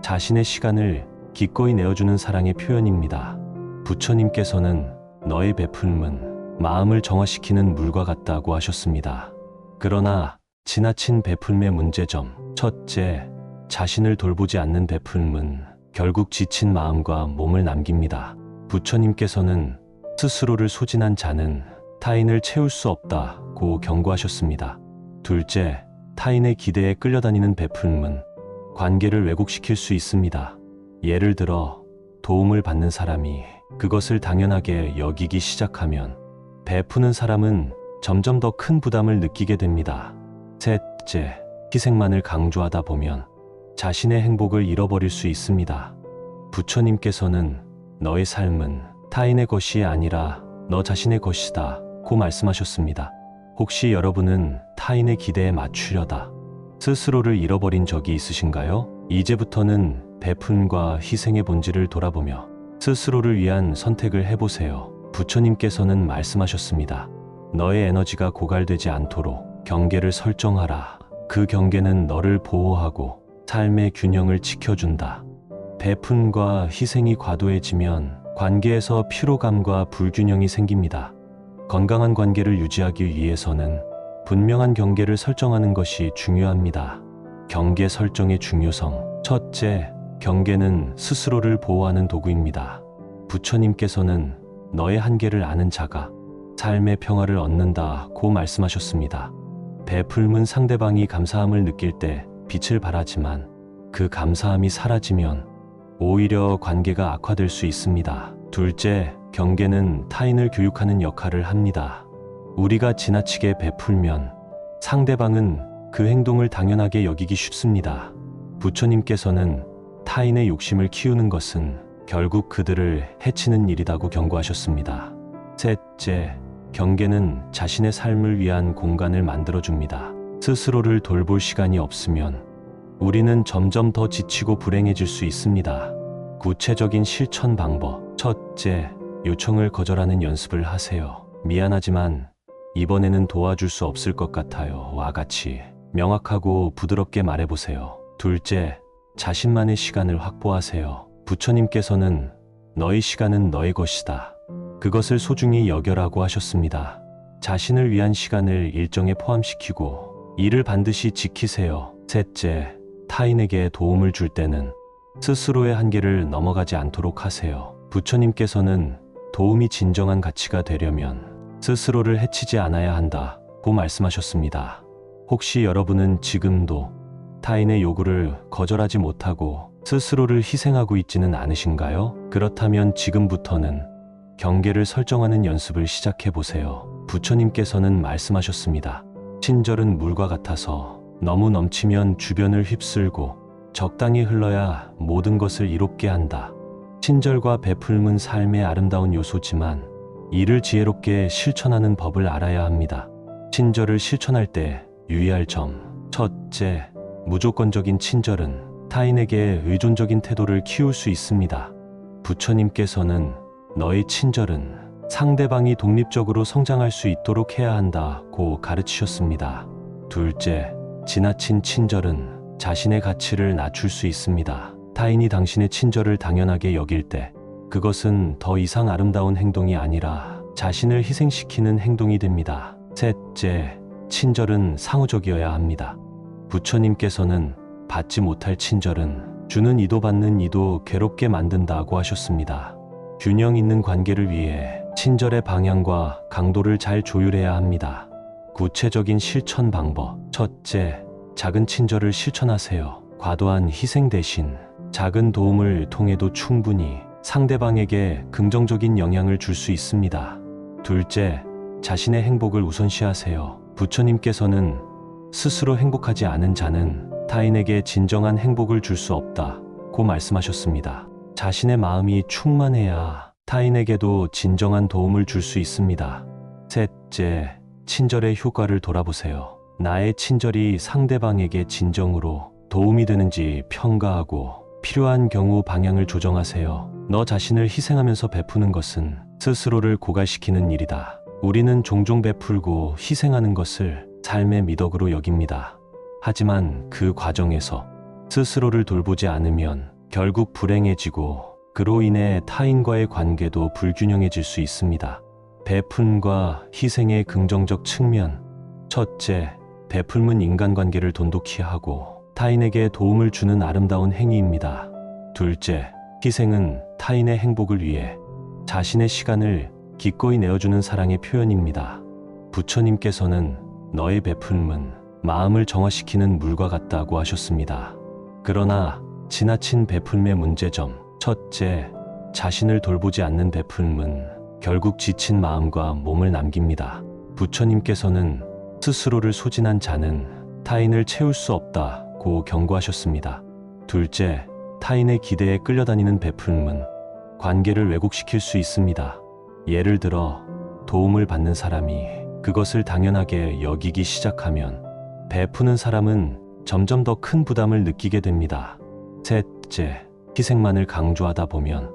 Speaker 1: 자신의 시간을 기꺼이 내어주는 사랑의 표현입니다. 부처님께서는 너의 베풀은 마음을 정화시키는 물과 같다고 하셨습니다. 그러나 지나친 베풀의 문제점. 첫째, 자신을 돌보지 않는 베풀은 결국 지친 마음과 몸을 남깁니다. 부처님께서는 스스로를 소진한 자는 타인을 채울 수 없다고 경고하셨습니다. 둘째, 타인의 기대에 끌려다니는 베풀은 관계를 왜곡시킬 수 있습니다. 예를 들어 도움을 받는 사람이 그것을 당연하게 여기기 시작하면 베푸는 사람은 점점 더 큰 부담을 느끼게 됩니다. 셋째, 희생만을 강조하다 보면 자신의 행복을 잃어버릴 수 있습니다. 부처님께서는 너의 삶은 타인의 것이 아니라 너 자신의 것이다 고 말씀하셨습니다. 혹시 여러분은 타인의 기대에 맞추려다 스스로를 잃어버린 적이 있으신가요? 이제부터는 베푼과 희생의 본질을 돌아보며 스스로를 위한 선택을 해보세요. 부처님께서는 말씀하셨습니다. 너의 에너지가 고갈되지 않도록 경계를 설정하라. 그 경계는 너를 보호하고 삶의 균형을 지켜준다. 베푼과 희생이 과도해지면 관계에서 피로감과 불균형이 생깁니다. 건강한 관계를 유지하기 위해서는 분명한 경계를 설정하는 것이 중요합니다. 경계 설정의 중요성. 첫째, 경계는 스스로를 보호하는 도구입니다. 부처님께서는 너의 한계를 아는 자가 삶의 평화를 얻는다고 말씀하셨습니다. 베풀면 상대방이 감사함을 느낄 때 빛을 발하지만 그 감사함이 사라지면 오히려 관계가 악화될 수 있습니다. 둘째, 경계는 타인을 교육하는 역할을 합니다. 우리가 지나치게 베풀면 상대방은 그 행동을 당연하게 여기기 쉽습니다. 부처님께서는 타인의 욕심을 키우는 것은 결국 그들을 해치는 일이라고 경고하셨습니다. 셋째, 경계는 자신의 삶을 위한 공간을 만들어줍니다. 스스로를 돌볼 시간이 없으면 우리는 점점 더 지치고 불행해질 수 있습니다. 구체적인 실천 방법. 첫째, 요청을 거절하는 연습을 하세요. 미안하지만 이번에는 도와줄 수 없을 것 같아요. 와 같이 명확하고 부드럽게 말해보세요. 둘째, 자신만의 시간을 확보하세요. 부처님께서는 너의 시간은 너의 것이다. 그것을 소중히 여겨라고 하셨습니다. 자신을 위한 시간을 일정에 포함시키고 이를 반드시 지키세요. 셋째, 타인에게 도움을 줄 때는 스스로의 한계를 넘어가지 않도록 하세요. 부처님께서는 도움이 진정한 가치가 되려면 스스로를 해치지 않아야 한다고 말씀하셨습니다. 혹시 여러분은 지금도 타인의 요구를 거절하지 못하고 스스로를 희생하고 있지는 않으신가요? 그렇다면 지금부터는 경계를 설정하는 연습을 시작해 보세요. 부처님께서는 말씀하셨습니다. 친절은 물과 같아서 너무 넘치면 주변을 휩쓸고 적당히 흘러야 모든 것을 이롭게 한다. 친절과 베풀은 삶의 아름다운 요소지만 이를 지혜롭게 실천하는 법을 알아야 합니다. 친절을 실천할 때 유의할 점. 첫째, 무조건적인 친절은 타인에게 의존적인 태도를 키울 수 있습니다. 부처님께서는 너의 친절은 상대방이 독립적으로 성장할 수 있도록 해야 한다고 가르치셨습니다. 둘째, 지나친 친절은 자신의 가치를 낮출 수 있습니다. 타인이 당신의 친절을 당연하게 여길 때 그것은 더 이상 아름다운 행동이 아니라 자신을 희생시키는 행동이 됩니다. 셋째, 친절은 상호적이어야 합니다. 부처님께서는 받지 못할 친절은 주는 이도 받는 이도 괴롭게 만든다고 하셨습니다. 균형 있는 관계를 위해 친절의 방향과 강도를 잘 조율해야 합니다. 구체적인 실천 방법. 첫째, 작은 친절을 실천하세요. 과도한 희생 대신 작은 도움을 통해도 충분히 상대방에게 긍정적인 영향을 줄 수 있습니다. 둘째, 자신의 행복을 우선시하세요. 부처님께서는 스스로 행복하지 않은 자는 타인에게 진정한 행복을 줄 수 없다고 말씀하셨습니다. 자신의 마음이 충만해야 타인에게도 진정한 도움을 줄 수 있습니다. 셋째, 친절의 효과를 돌아보세요. 나의 친절이 상대방에게 진정으로 도움이 되는지 평가하고 필요한 경우 방향을 조정하세요. 너 자신을 희생하면서 베푸는 것은 스스로를 고갈시키는 일이다. 우리는 종종 베풀고 희생하는 것을 삶의 미덕으로 여깁니다. 하지만 그 과정에서 스스로를 돌보지 않으면 결국 불행해지고 그로 인해 타인과의 관계도 불균형해질 수 있습니다. 베푼과 희생의 긍정적 측면. 첫째, 베풀은 인간관계를 돈독히 하고 타인에게 도움을 주는 아름다운 행위입니다. 둘째, 희생은 타인의 행복을 위해 자신의 시간을 기꺼이 내어주는 사랑의 표현입니다. 부처님께서는 너의 베풀은 마음을 정화시키는 물과 같다고 하셨습니다. 그러나 지나친 베풀의 문제점. 첫째, 자신을 돌보지 않는 베풀은 결국 지친 마음과 몸을 남깁니다. 부처님께서는 스스로를 소진한 자는 타인을 채울 수 없다고 경고하셨습니다. 둘째, 타인의 기대에 끌려다니는 베풀음은 관계를 왜곡시킬 수 있습니다. 예를 들어 도움을 받는 사람이 그것을 당연하게 여기기 시작하면 베푸는 사람은 점점 더 큰 부담을 느끼게 됩니다. 셋째, 희생만을 강조하다 보면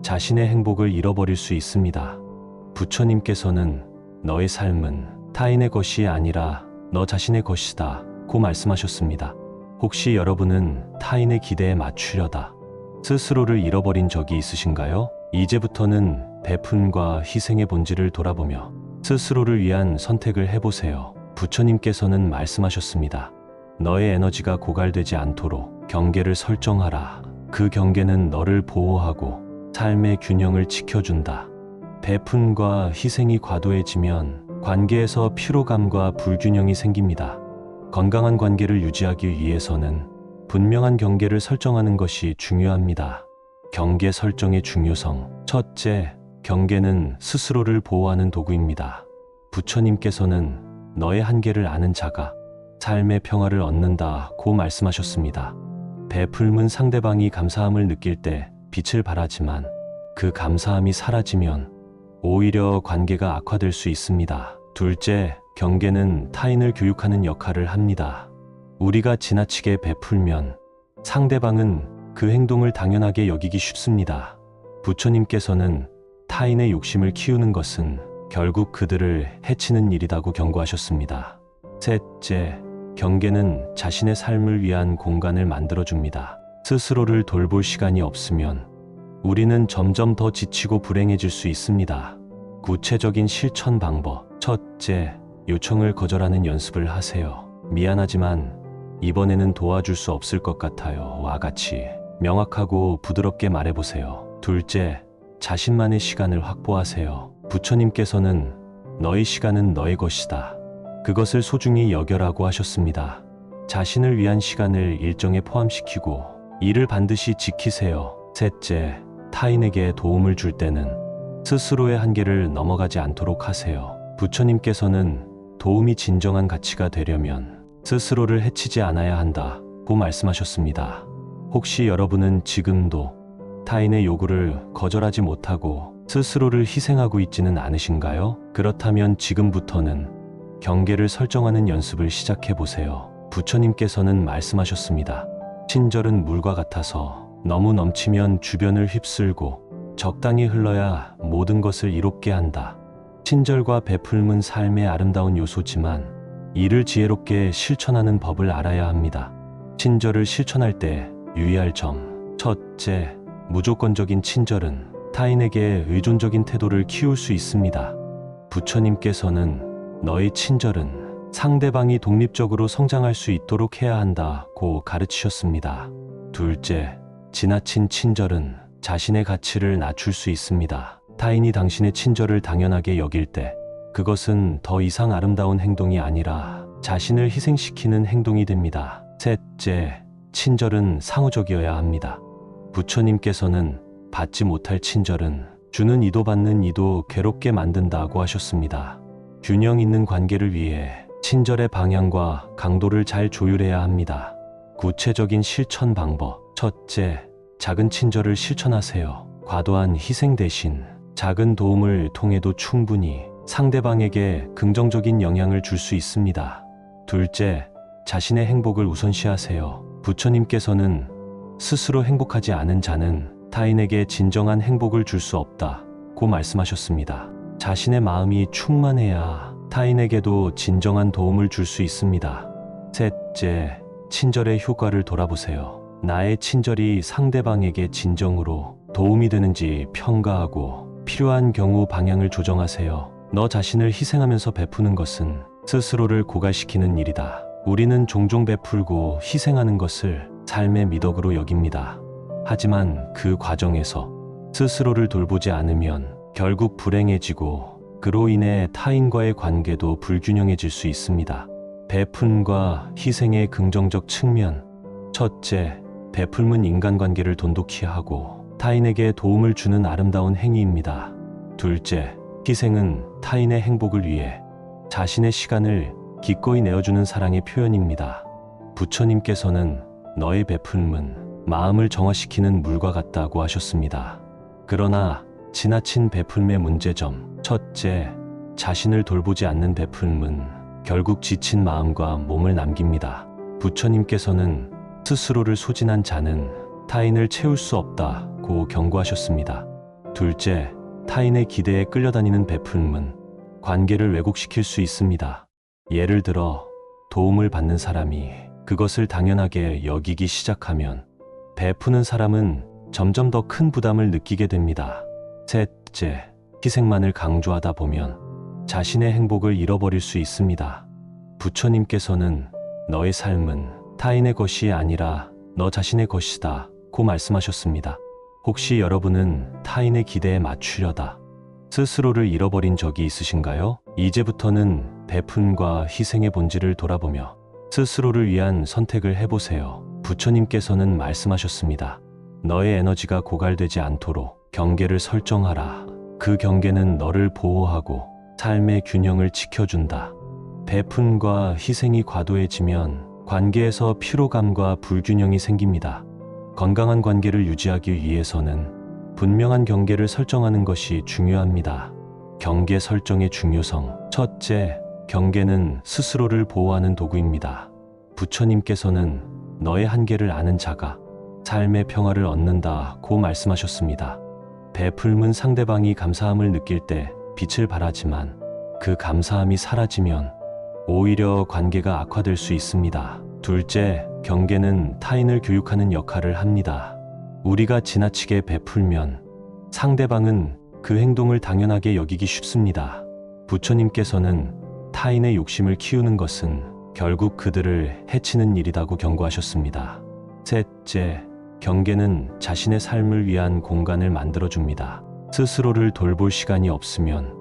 Speaker 1: 자신의 행복을 잃어버릴 수 있습니다. 부처님께서는 너의 삶은 타인의 것이 아니라 너 자신의 것이다 고 말씀하셨습니다. 혹시 여러분은 타인의 기대에 맞추려다 스스로를 잃어버린 적이 있으신가요? 이제부터는 베푼과 희생의 본질을 돌아보며 스스로를 위한 선택을 해보세요. 부처님께서는 말씀하셨습니다. 너의 에너지가 고갈되지 않도록 경계를 설정하라. 그 경계는 너를 보호하고 삶의 균형을 지켜준다. 베푼과 희생이 과도해지면 관계에서 피로감과 불균형이 생깁니다. 건강한 관계를 유지하기 위해서는 분명한 경계를 설정하는 것이 중요합니다. 경계 설정의 중요성. 첫째, 경계는 스스로를 보호하는 도구입니다. 부처님께서는 너의 한계를 아는 자가 삶의 평화를 얻는다고 말씀하셨습니다. 베풀은 상대방이 감사함을 느낄 때 빛을 발하지만 그 감사함이 사라지면 오히려 관계가 악화될 수 있습니다. 둘째, 경계는 타인을 교육하는 역할을 합니다. 우리가 지나치게 베풀면 상대방은 그 행동을 당연하게 여기기 쉽습니다. 부처님께서는 타인의 욕심을 키우는 것은 결국 그들을 해치는 일이라고 경고하셨습니다. 셋째, 경계는 자신의 삶을 위한 공간을 만들어줍니다. 스스로를 돌볼 시간이 없으면 우리는 점점 더 지치고 불행해질 수 있습니다. 구체적인 실천 방법. 첫째, 요청을 거절하는 연습을 하세요. 미안하지만 이번에는 도와줄 수 없을 것 같아요. 와 같이 명확하고 부드럽게 말해보세요. 둘째, 자신만의 시간을 확보하세요. 부처님께서는 너의 시간은 너의 것이다. 그것을 소중히 여겨라고 하셨습니다. 자신을 위한 시간을 일정에 포함시키고 이를 반드시 지키세요. 셋째, 타인에게 도움을 줄 때는 스스로의 한계를 넘어가지 않도록 하세요. 부처님께서는 도움이 진정한 가치가 되려면 스스로를 해치지 않아야 한다고 말씀하셨습니다. 혹시 여러분은 지금도 타인의 요구를 거절하지 못하고 스스로를 희생하고 있지는 않으신가요? 그렇다면 지금부터는 경계를 설정하는 연습을 시작해 보세요. 부처님께서는 말씀하셨습니다. 친절은 물과 같아서 너무 넘치면 주변을 휩쓸고 적당히 흘러야 모든 것을 이롭게 한다. 친절과 베풀음은 삶의 아름다운 요소지만 이를 지혜롭게 실천하는 법을 알아야 합니다. 친절을 실천할 때 유의할 점. 첫째, 무조건적인 친절은 타인에게 의존적인 태도를 키울 수 있습니다. 부처님께서는 너의 친절은 상대방이 독립적으로 성장할 수 있도록 해야 한다고 가르치셨습니다. 둘째, 지나친 친절은 자신의 가치를 낮출 수 있습니다. 타인이 당신의 친절을 당연하게 여길 때 그것은 더 이상 아름다운 행동이 아니라 자신을 희생시키는 행동이 됩니다. 셋째, 친절은 상호적이어야 합니다. 부처님께서는 받지 못할 친절은 주는 이도 받는 이도 괴롭게 만든다고 하셨습니다. 균형 있는 관계를 위해 친절의 방향과 강도를 잘 조율해야 합니다. 구체적인 실천 방법. 첫째, 작은 친절을 실천하세요. 과도한 희생 대신 작은 도움을 통해도 충분히 상대방에게 긍정적인 영향을 줄 수 있습니다. 둘째, 자신의 행복을 우선시하세요. 부처님께서는 스스로 행복하지 않은 자는 타인에게 진정한 행복을 줄 수 없다고 말씀하셨습니다. 자신의 마음이 충만해야 타인에게도 진정한 도움을 줄 수 있습니다. 셋째, 친절의 효과를 돌아보세요. 나의 친절이 상대방에게 진정으로 도움이 되는지 평가하고 필요한 경우 방향을 조정하세요. 너 자신을 희생하면서 베푸는 것은 스스로를 고갈시키는 일이다. 우리는 종종 베풀고 희생하는 것을 삶의 미덕으로 여깁니다. 하지만 그 과정에서 스스로를 돌보지 않으면 결국 불행해지고 그로 인해 타인과의 관계도 불균형해질 수 있습니다. 베푼과 희생의 긍정적 측면. 첫째, 베풀은 인간관계를 돈독히 하고 타인에게 도움을 주는 아름다운 행위입니다. 둘째, 희생은 타인의 행복을 위해 자신의 시간을 기꺼이 내어주는 사랑의 표현입니다. 부처님께서는 너의 베풀음은 마음을 정화시키는 물과 같다고 하셨습니다. 그러나 지나친 베풀음의 문제점, 첫째, 자신을 돌보지 않는 베풀음은 결국 지친 마음과 몸을 남깁니다. 부처님께서는 스스로를 소진한 자는 타인을 채울 수 없다고 경고하셨습니다. 둘째, 타인의 기대에 끌려다니는 베풀음은 관계를 왜곡시킬 수 있습니다. 예를 들어 도움을 받는 사람이 그것을 당연하게 여기기 시작하면 베푸는 사람은 점점 더 큰 부담을 느끼게 됩니다. 셋째, 희생만을 강조하다 보면 자신의 행복을 잃어버릴 수 있습니다. 부처님께서는 너의 삶은 타인의 것이 아니라 너 자신의 것이다 고 말씀하셨습니다. 혹시 여러분은 타인의 기대에 맞추려다 스스로를 잃어버린 적이 있으신가요? 이제부터는 베푼과 희생의 본질을 돌아보며 스스로를 위한 선택을 해보세요. 부처님께서는 말씀하셨습니다. 너의 에너지가 고갈되지 않도록 경계를 설정하라. 그 경계는 너를 보호하고 삶의 균형을 지켜준다. 베푼과 희생이 과도해지면 관계에서 피로감과 불균형이 생깁니다. 건강한 관계를 유지하기 위해서는 분명한 경계를 설정하는 것이 중요합니다. 경계 설정의 중요성. 첫째, 경계는 스스로를 보호하는 도구입니다. 부처님께서는 너의 한계를 아는 자가 삶의 평화를 얻는다고 말씀하셨습니다. 베풀음은 상대방이 감사함을 느낄 때 빛을 발하지만 그 감사함이 사라지면 오히려 관계가 악화될 수 있습니다. 둘째, 경계는 타인을 교육하는 역할을 합니다. 우리가 지나치게 베풀면 상대방은 그 행동을 당연하게 여기기 쉽습니다. 부처님께서는 타인의 욕심을 키우는 것은 결국 그들을 해치는 일이라고 경고하셨습니다. 셋째, 경계는 자신의 삶을 위한 공간을 만들어줍니다. 스스로를 돌볼 시간이 없으면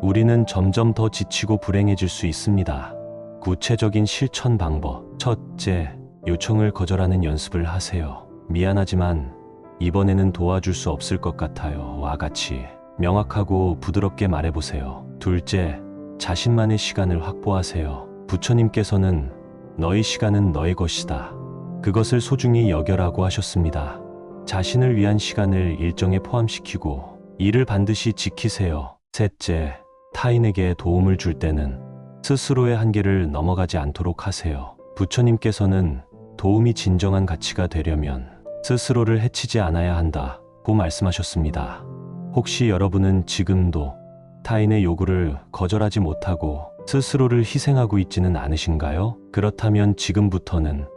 Speaker 1: 우리는 점점 더 지치고 불행해질 수 있습니다. 구체적인 실천 방법. 첫째, 요청을 거절하는 연습을 하세요. 미안하지만 이번에는 도와줄 수 없을 것 같아요. 와 같이 명확하고 부드럽게 말해보세요. 둘째, 자신만의 시간을 확보하세요. 부처님께서는 너의 시간은 너의 것이다. 그것을 소중히 여겨라고 하셨습니다. 자신을 위한 시간을 일정에 포함시키고 이를 반드시 지키세요. 셋째, 타인에게 도움을 줄 때는 스스로의 한계를 넘어가지 않도록 하세요. 부처님께서는 도움이 진정한 가치가 되려면 스스로를 해치지 않아야 한다고 말씀하셨습니다. 혹시 여러분은 지금도 타인의 요구를 거절하지 못하고 스스로를 희생하고 있지는 않으신가요? 그렇다면 지금부터는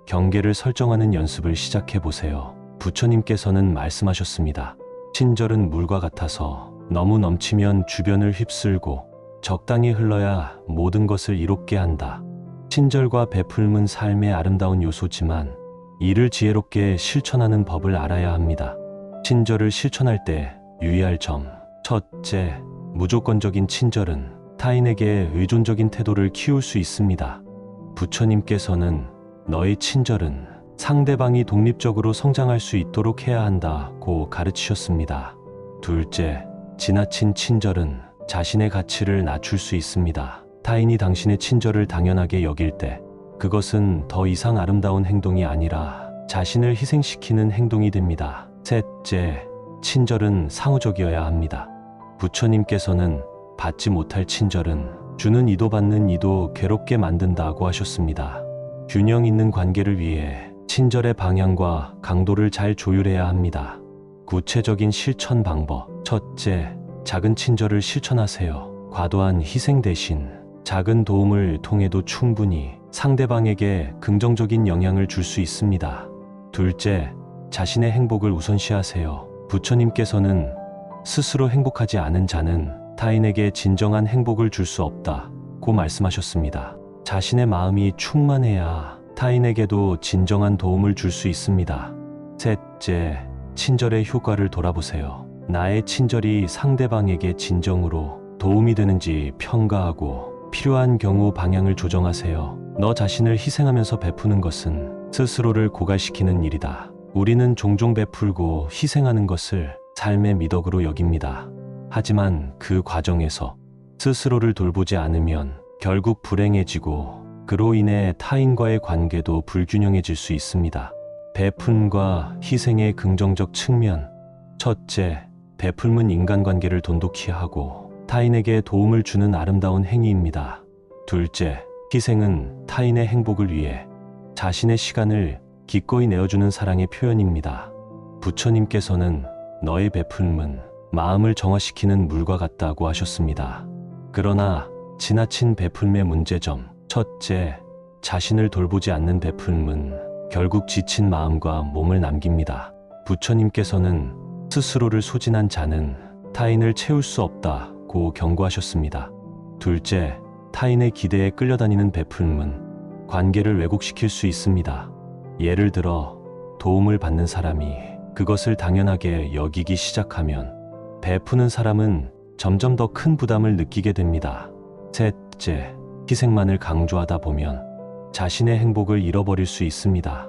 Speaker 1: 경계를 설정하는 연습을 시작해 보세요. 부처님께서는 말씀하셨습니다. 친절은 물과 같아서 너무 넘치면 주변을 휩쓸고 적당히 흘러야 모든 것을 이롭게 한다. 친절과 베풀음은 삶의 아름다운 요소지만 이를 지혜롭게 실천하는 법을 알아야 합니다. 친절을 실천할 때 유의할 점. 첫째, 무조건적인 친절은 타인에게 의존적인 태도를 키울 수 있습니다. 부처님께서는 너의 친절은 상대방이 독립적으로 성장할 수 있도록 해야 한다고 가르치셨습니다. 둘째, 지나친 친절은 자신의 가치를 낮출 수 있습니다. 타인이 당신의 친절을 당연하게 여길 때 그것은 더 이상 아름다운 행동이 아니라 자신을 희생시키는 행동이 됩니다. 셋째, 친절은 상호적이어야 합니다. 부처님께서는 받지 못할 친절은 주는 이도 받는 이도 괴롭게 만든다고 하셨습니다. 균형 있는 관계를 위해 친절의 방향과 강도를 잘 조율해야 합니다. 구체적인 실천 방법. 첫째, 작은 친절을 실천하세요. 과도한 희생 대신 작은 도움을 통해도 충분히 상대방에게 긍정적인 영향을 줄 수 있습니다. 둘째, 자신의 행복을 우선시하세요. 부처님께서는 스스로 행복하지 않은 자는 타인에게 진정한 행복을 줄 수 없다고 말씀하셨습니다. 자신의 마음이 충만해야 타인에게도 진정한 도움을 줄 수 있습니다. 셋째, 친절의 효과를 돌아보세요. 나의 친절이 상대방에게 진정으로 도움이 되는지 평가하고 필요한 경우 방향을 조정하세요. 너 자신을 희생하면서 베푸는 것은 스스로를 고갈시키는 일이다. 우리는 종종 베풀고 희생하는 것을 삶의 미덕으로 여깁니다. 하지만 그 과정에서 스스로를 돌보지 않으면 결국 불행해지고 그로 인해 타인과의 관계도 불균형해질 수 있습니다. 베푼과 희생의 긍정적 측면. 첫째, 베풀면 인간관계를 돈독히 하고 타인에게 도움을 주는 아름다운 행위입니다. 둘째, 희생은 타인의 행복을 위해 자신의 시간을 기꺼이 내어주는 사랑의 표현입니다. 부처님께서는 너의 베풀음은 마음을 정화시키는 물과 같다고 하셨습니다. 그러나 지나친 베풀음의 문제점. 첫째, 자신을 돌보지 않는 베풀음은 결국 지친 마음과 몸을 남깁니다. 부처님께서는 스스로를 소진한 자는 타인을 채울 수 없다고 경고하셨습니다. 둘째, 타인의 기대에 끌려다니는 베풀음은 관계를 왜곡시킬 수 있습니다. 예를 들어 도움을 받는 사람이 그것을 당연하게 여기기 시작하면 베푸는 사람은 점점 더 큰 부담을 느끼게 됩니다. 셋째, 희생만을 강조하다 보면 자신의 행복을 잃어버릴 수 있습니다.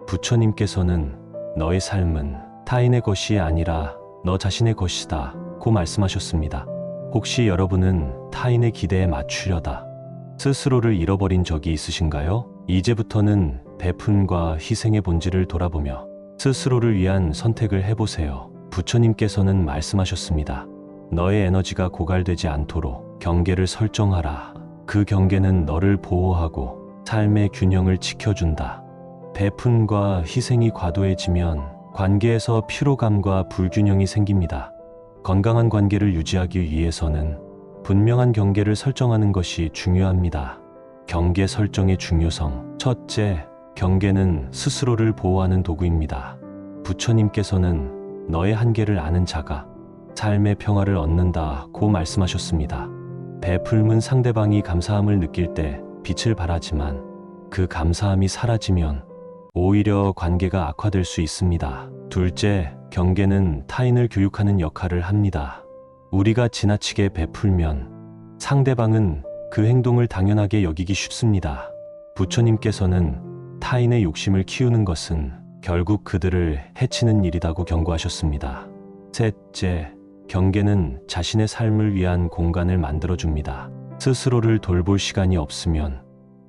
Speaker 1: 부처님께서는 너의 삶은 타인의 것이 아니라 너 자신의 것이다 고 말씀하셨습니다. 혹시 여러분은 타인의 기대에 맞추려다 스스로를 잃어버린 적이 있으신가요? 이제부터는 베푼과 희생의 본질을 돌아보며 스스로를 위한 선택을 해보세요. 부처님께서는 말씀하셨습니다. 너의 에너지가 고갈되지 않도록 경계를 설정하라. 그 경계는 너를 보호하고 삶의 균형을 지켜준다. 베푼과 희생이 과도해지면 관계에서 피로감과 불균형이 생깁니다. 건강한 관계를 유지하기 위해서는 분명한 경계를 설정하는 것이 중요합니다. 경계 설정의 중요성. 첫째, 경계는 스스로를 보호하는 도구입니다. 부처님께서는 너의 한계를 아는 자가 삶의 평화를 얻는다고 말씀하셨습니다. 베풀음은 상대방이 감사함을 느낄 때 빛을 발하지만 그 감사함이 사라지면 오히려 관계가 악화될 수 있습니다. 둘째, 경계는 타인을 교육하는 역할을 합니다. 우리가 지나치게 베풀면 상대방은 그 행동을 당연하게 여기기 쉽습니다. 부처님께서는 타인의 욕심을 키우는 것은 결국 그들을 해치는 일이라고 경고하셨습니다. 셋째, 경계는 자신의 삶을 위한 공간을 만들어줍니다. 스스로를 돌볼 시간이 없으면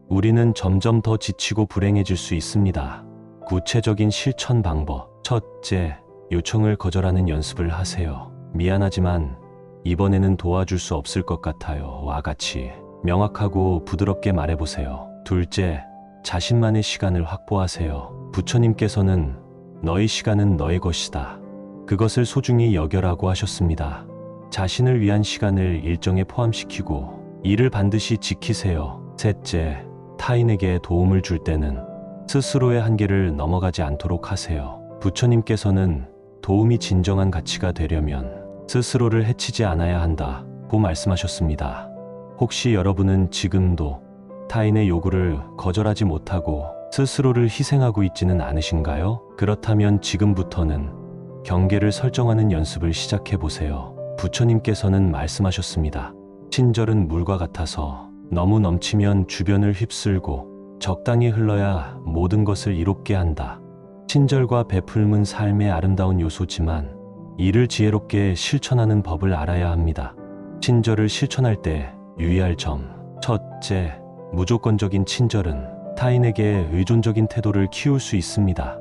Speaker 1: 우리는 점점 더 지치고 불행해질 수 있습니다. 구체적인 실천 방법. 첫째, 요청을 거절하는 연습을 하세요. 미안하지만 이번에는 도와줄 수 없을 것 같아요. 와 같이 명확하고 부드럽게 말해보세요. 둘째, 자신만의 시간을 확보하세요. 부처님께서는 너의 시간은 너의 것이다. 그것을 소중히 여겨라고 하셨습니다. 자신을 위한 시간을 일정에 포함시키고 이를 반드시 지키세요. 셋째, 타인에게 도움을 줄 때는 스스로의 한계를 넘어가지 않도록 하세요. 부처님께서는 도움이 진정한 가치가 되려면 스스로를 해치지 않아야 한다고 말씀하셨습니다. 혹시 여러분은 지금도 타인의 요구를 거절하지 못하고 스스로를 희생하고 있지는 않으신가요? 그렇다면 지금부터는 경계를 설정하는 연습을 시작해 보세요. 부처님께서는 말씀하셨습니다. 친절은 물과 같아서 너무 넘치면 주변을 휩쓸고 적당히 흘러야 모든 것을 이롭게 한다. 친절과 베풀음은 삶의 아름다운 요소지만 이를 지혜롭게 실천하는 법을 알아야 합니다. 친절을 실천할 때 유의할 점. 첫째, 무조건적인 친절은 타인에게 의존적인 태도를 키울 수 있습니다.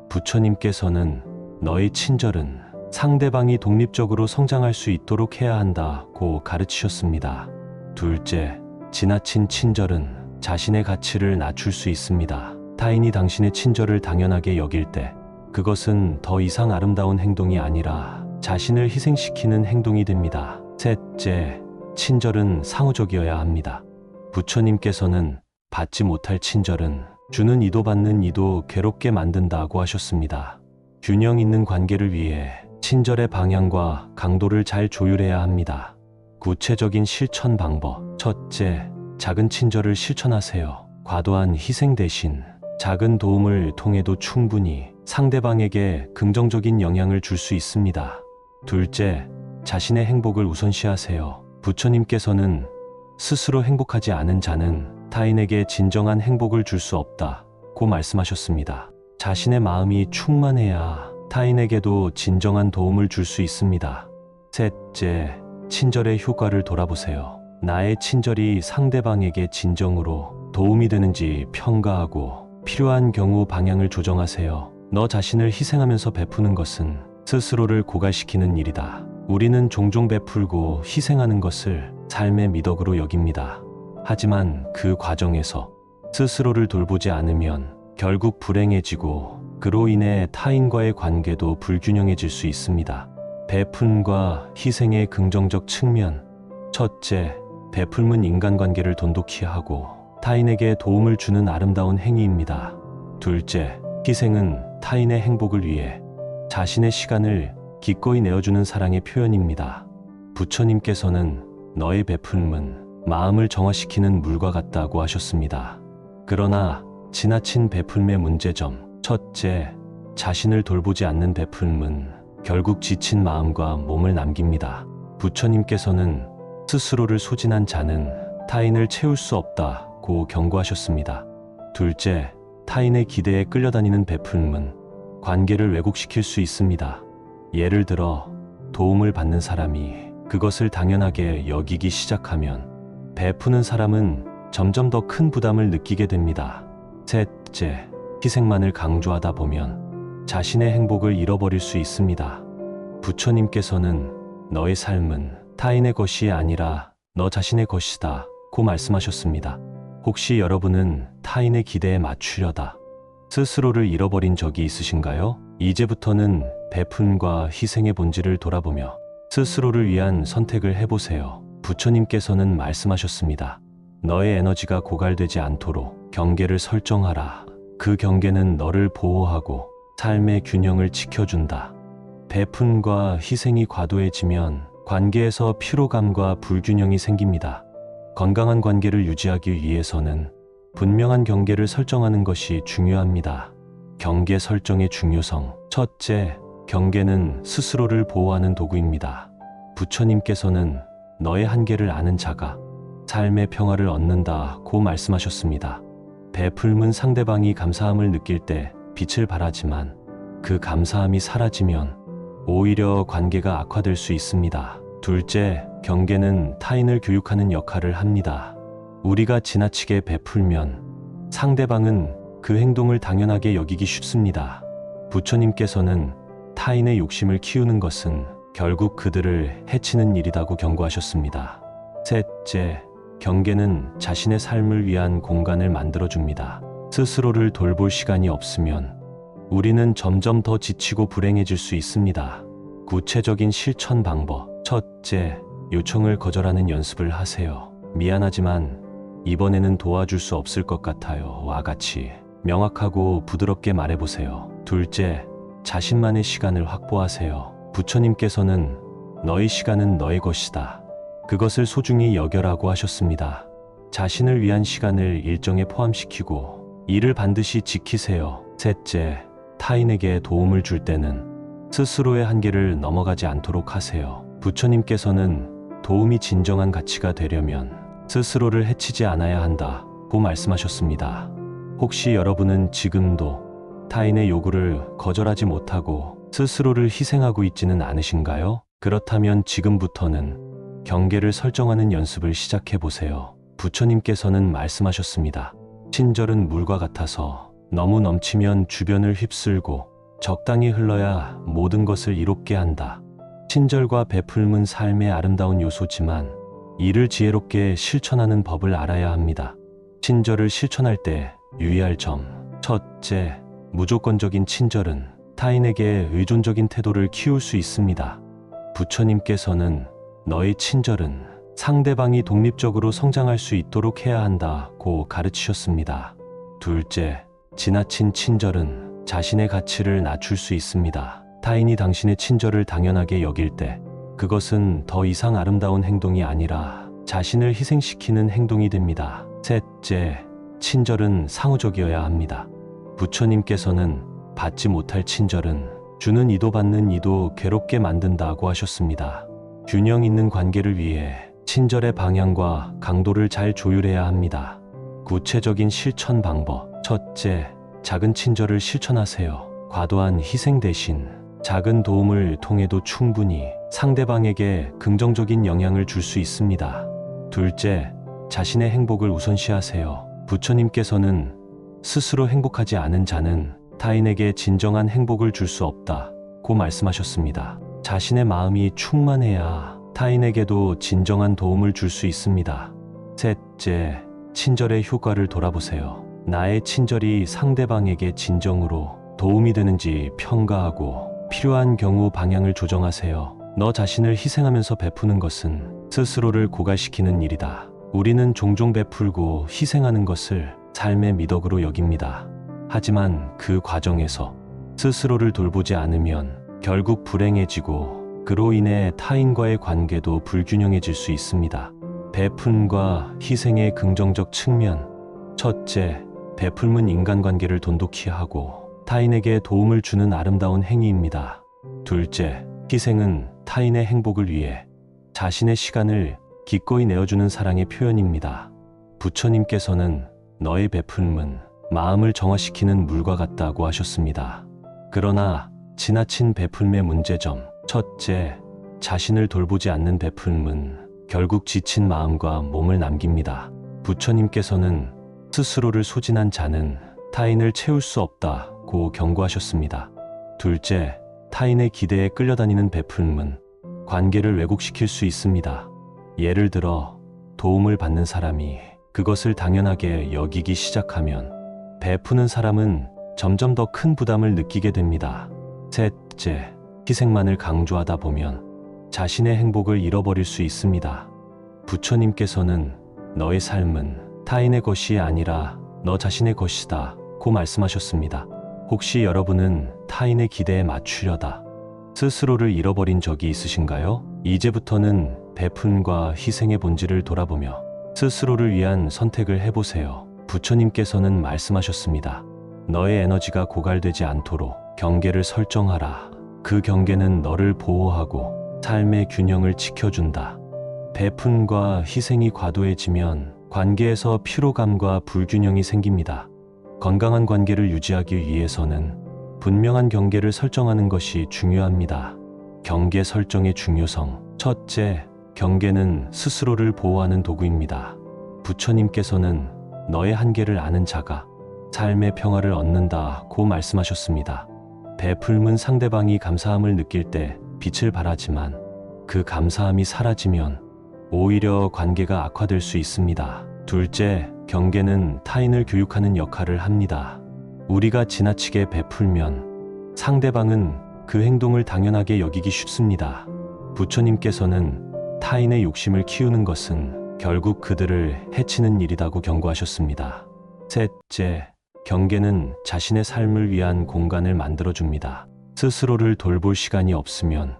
Speaker 1: 부처님께서는 너의 친절은 상대방이 독립적으로 성장할 수 있도록 해야 한다고 가르치셨습니다. 둘째, 지나친 친절은 자신의 가치를 낮출 수 있습니다. 타인이 당신의 친절을 당연하게 여길 때 그것은 더 이상 아름다운 행동이 아니라 자신을 희생시키는 행동이 됩니다. 셋째, 친절은 상호적이어야 합니다. 부처님께서는 받지 못할 친절은 주는 이도 받는 이도 괴롭게 만든다고 하셨습니다. 균형 있는 관계를 위해 친절의 방향과 강도를 잘 조율해야 합니다. 구체적인 실천 방법. 첫째, 작은 친절을 실천하세요. 과도한 희생 대신 작은 도움을 통해도 충분히 상대방에게 긍정적인 영향을 줄 수 있습니다. 둘째, 자신의 행복을 우선시하세요. 부처님께서는 스스로 행복하지 않은 자는 타인에게 진정한 행복을 줄 수 없다고 말씀하셨습니다. 자신의 마음이 충만해야 타인에게도 진정한 도움을 줄 수 있습니다. 셋째, 친절의 효과를 돌아보세요. 나의 친절이 상대방에게 진정으로 도움이 되는지 평가하고 필요한 경우 방향을 조정하세요. 너 자신을 희생하면서 베푸는 것은 스스로를 고갈시키는 일이다. 우리는 종종 베풀고 희생하는 것을 삶의 미덕으로 여깁니다. 하지만 그 과정에서 스스로를 돌보지 않으면 결국 불행해지고 그로 인해 타인과의 관계도 불균형해질 수 있습니다. 베푼과 희생의 긍정적 측면. 첫째, 베풀은 인간관계를 돈독히 하고 타인에게 도움을 주는 아름다운 행위입니다. 둘째, 희생은 타인의 행복을 위해 자신의 시간을 기꺼이 내어주는 사랑의 표현입니다. 부처님께서는 너의 베풀은 마음을 정화시키는 물과 같다고 하셨습니다. 그러나 지나친 베풀의 문제점. 첫째, 자신을 돌보지 않는 베풀은 결국 지친 마음과 몸을 남깁니다. 부처님께서는 스스로를 소진한 자는 타인을 채울 수 없다고 경고하셨습니다. 둘째, 타인의 기대에 끌려다니는 베풀은 관계를 왜곡시킬 수 있습니다. 예를 들어 도움을 받는 사람이 그것을 당연하게 여기기 시작하면 베푸는 사람은 점점 더 큰 부담을 느끼게 됩니다. 셋째, 희생만을 강조하다 보면 자신의 행복을 잃어버릴 수 있습니다. 부처님께서는 너의 삶은 타인의 것이 아니라 너 자신의 것이다 고 말씀하셨습니다. 혹시 여러분은 타인의 기대에 맞추려다 스스로를 잃어버린 적이 있으신가요? 이제부터는 베푼과 희생의 본질을 돌아보며 스스로를 위한 선택을 해보세요. 부처님께서는 말씀하셨습니다. 너의 에너지가 고갈되지 않도록 경계를 설정하라. 그 경계는 너를 보호하고 삶의 균형을 지켜준다. 베푼과 희생이 과도해지면 관계에서 피로감과 불균형이 생깁니다. 건강한 관계를 유지하기 위해서는 분명한 경계를 설정하는 것이 중요합니다. 경계 설정의 중요성. 첫째, 경계는 스스로를 보호하는 도구입니다. 부처님께서는 너의 한계를 아는 자가 삶의 평화를 얻는다고 말씀하셨습니다. 베풀은 상대방이 감사함을 느낄 때 빛을 발하지만 그 감사함이 사라지면 오히려 관계가 악화될 수 있습니다. 둘째, 경계는 타인을 교육하는 역할을 합니다. 우리가 지나치게 베풀면 상대방은 그 행동을 당연하게 여기기 쉽습니다. 부처님께서는 타인의 욕심을 키우는 것은 결국 그들을 해치는 일이라고 경고하셨습니다. 셋째, 경계는 자신의 삶을 위한 공간을 만들어줍니다. 스스로를 돌볼 시간이 없으면 우리는 점점 더 지치고 불행해질 수 있습니다. 구체적인 실천 방법. 첫째, 요청을 거절하는 연습을 하세요. 미안하지만 이번에는 도와줄 수 없을 것 같아요. 와 같이 명확하고 부드럽게 말해보세요. 둘째, 자신만의 시간을 확보하세요. 부처님께서는 너의 시간은 너의 것이다. 그것을 소중히 여겨라고 하셨습니다. 자신을 위한 시간을 일정에 포함시키고 이를 반드시 지키세요. 셋째, 타인에게 도움을 줄 때는 스스로의 한계를 넘어가지 않도록 하세요. 부처님께서는 도움이 진정한 가치가 되려면 스스로를 해치지 않아야 한다고 말씀하셨습니다. 혹시 여러분은 지금도 타인의 요구를 거절하지 못하고 스스로를 희생하고 있지는 않으신가요? 그렇다면 지금부터는 경계를 설정하는 연습을 시작해 보세요. 부처님께서는 말씀하셨습니다. 친절은 물과 같아서 너무 넘치면 주변을 휩쓸고 적당히 흘러야 모든 것을 이롭게 한다. 친절과 베풀은 삶의 아름다운 요소지만 이를 지혜롭게 실천하는 법을 알아야 합니다. 친절을 실천할 때 유의할 점. 첫째, 무조건적인 친절은 타인에게 의존적인 태도를 키울 수 있습니다. 부처님께서는 너의 친절은 상대방이 독립적으로 성장할 수 있도록 해야 한다고 가르치셨습니다. 둘째, 지나친 친절은 자신의 가치를 낮출 수 있습니다. 타인이 당신의 친절을 당연하게 여길 때 그것은 더 이상 아름다운 행동이 아니라 자신을 희생시키는 행동이 됩니다. 셋째, 친절은 상호적이어야 합니다. 부처님께서는 받지 못할 친절은 주는 이도 받는 이도 괴롭게 만든다고 하셨습니다. 균형 있는 관계를 위해 친절의 방향과 강도를 잘 조율해야 합니다. 구체적인 실천 방법. 첫째, 작은 친절을 실천하세요. 과도한 희생 대신 작은 도움을 통해도 충분히 상대방에게 긍정적인 영향을 줄 수 있습니다. 둘째, 자신의 행복을 우선시하세요. 부처님께서는 스스로 행복하지 않은 자는 타인에게 진정한 행복을 줄 수 없다고 말씀하셨습니다. 자신의 마음이 충만해야 타인에게도 진정한 도움을 줄 수 있습니다. 셋째, 친절의 효과를 돌아보세요. 나의 친절이 상대방에게 진정으로 도움이 되는지 평가하고 필요한 경우 방향을 조정하세요. 너 자신을 희생하면서 베푸는 것은 스스로를 고갈시키는 일이다. 우리는 종종 베풀고 희생하는 것을 삶의 미덕으로 여깁니다. 하지만 그 과정에서 스스로를 돌보지 않으면 결국 불행해지고 그로 인해 타인과의 관계도 불균형해질 수 있습니다. 베푼과 희생의 긍정적 측면. 첫째, 베풀면 인간관계를 돈독히 하고 타인에게 도움을 주는 아름다운 행위입니다. 둘째, 희생은 타인의 행복을 위해 자신의 시간을 기꺼이 내어주는 사랑의 표현입니다. 부처님께서는 너의 베풀음은 마음을 정화시키는 물과 같다고 하셨습니다. 그러나 지나친 베풀음의 문제점. 첫째, 자신을 돌보지 않는 베풀음은 결국 지친 마음과 몸을 남깁니다. 부처님께서는 스스로를 소진한 자는 타인을 채울 수 없다고 경고하셨습니다. 둘째, 타인의 기대에 끌려다니는 베풀음은 관계를 왜곡시킬 수 있습니다. 예를 들어 도움을 받는 사람이 그것을 당연하게 여기기 시작하면 베푸는 사람은 점점 더 큰 부담을 느끼게 됩니다. 셋째, 희생만을 강조하다 보면 자신의 행복을 잃어버릴 수 있습니다. 부처님께서는 너의 삶은 타인의 것이 아니라 너 자신의 것이다 고 말씀하셨습니다. 혹시 여러분은 타인의 기대에 맞추려다 스스로를 잃어버린 적이 있으신가요? 이제부터는 베푼과 희생의 본질을 돌아보며 스스로를 위한 선택을 해보세요. 부처님께서는 말씀하셨습니다. 너의 에너지가 고갈되지 않도록 경계를 설정하라. 그 경계는 너를 보호하고 삶의 균형을 지켜준다. 베푼과 희생이 과도해지면 관계에서 피로감과 불균형이 생깁니다. 건강한 관계를 유지하기 위해서는 분명한 경계를 설정하는 것이 중요합니다. 경계 설정의 중요성. 첫째, 경계는 스스로를 보호하는 도구입니다. 부처님께서는 너의 한계를 아는 자가 삶의 평화를 얻는다고 말씀하셨습니다. 베풀면 상대방이 감사함을 느낄 때 빛을 발하지만 그 감사함이 사라지면 오히려 관계가 악화될 수 있습니다. 둘째, 경계는 타인을 교육하는 역할을 합니다. 우리가 지나치게 베풀면 상대방은 그 행동을 당연하게 여기기 쉽습니다. 부처님께서는 타인의 욕심을 키우는 것은 결국 그들을 해치는 일이라고 경고하셨습니다. 셋째, 경계는 자신의 삶을 위한 공간을 만들어줍니다. 스스로를 돌볼 시간이 없으면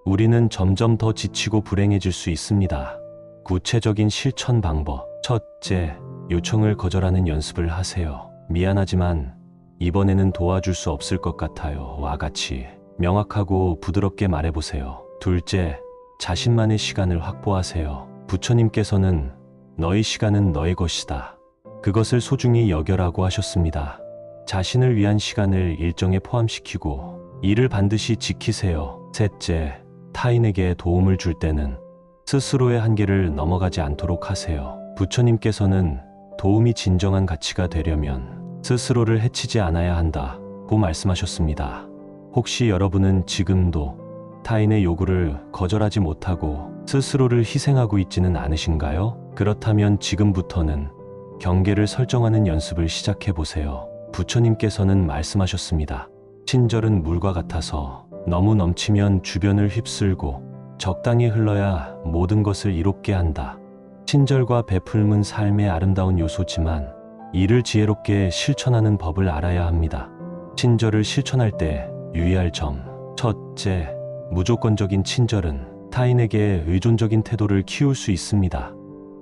Speaker 1: 우리는 점점 더 지치고 불행해질 수 있습니다. 구체적인 실천 방법. 첫째, 요청을 거절하는 연습을 하세요. 미안하지만 이번에는 도와줄 수 없을 것 같아요. 와 같이 명확하고 부드럽게 말해보세요. 둘째, 자신만의 시간을 확보하세요. 부처님께서는 너의 시간은 너의 것이다. 그것을 소중히 여겨라고 하셨습니다. 자신을 위한 시간을 일정에 포함시키고 이를 반드시 지키세요. 셋째, 타인에게 도움을 줄 때는 스스로의 한계를 넘어가지 않도록 하세요. 부처님께서는 도움이 진정한 가치가 되려면 스스로를 해치지 않아야 한다고 말씀하셨습니다. 혹시 여러분은 지금도 타인의 요구를 거절하지 못하고 스스로를 희생하고 있지는 않으신가요? 그렇다면 지금부터는 경계를 설정하는 연습을 시작해 보세요. 부처님께서는 말씀하셨습니다. 친절은 물과 같아서 너무 넘치면 주변을 휩쓸고 적당히 흘러야 모든 것을 이롭게 한다. 친절과 베풀음은 삶의 아름다운 요소지만 이를 지혜롭게 실천하는 법을 알아야 합니다. 친절을 실천할 때 유의할 점. 첫째, 무조건적인 친절은 타인에게 의존적인 태도를 키울 수 있습니다.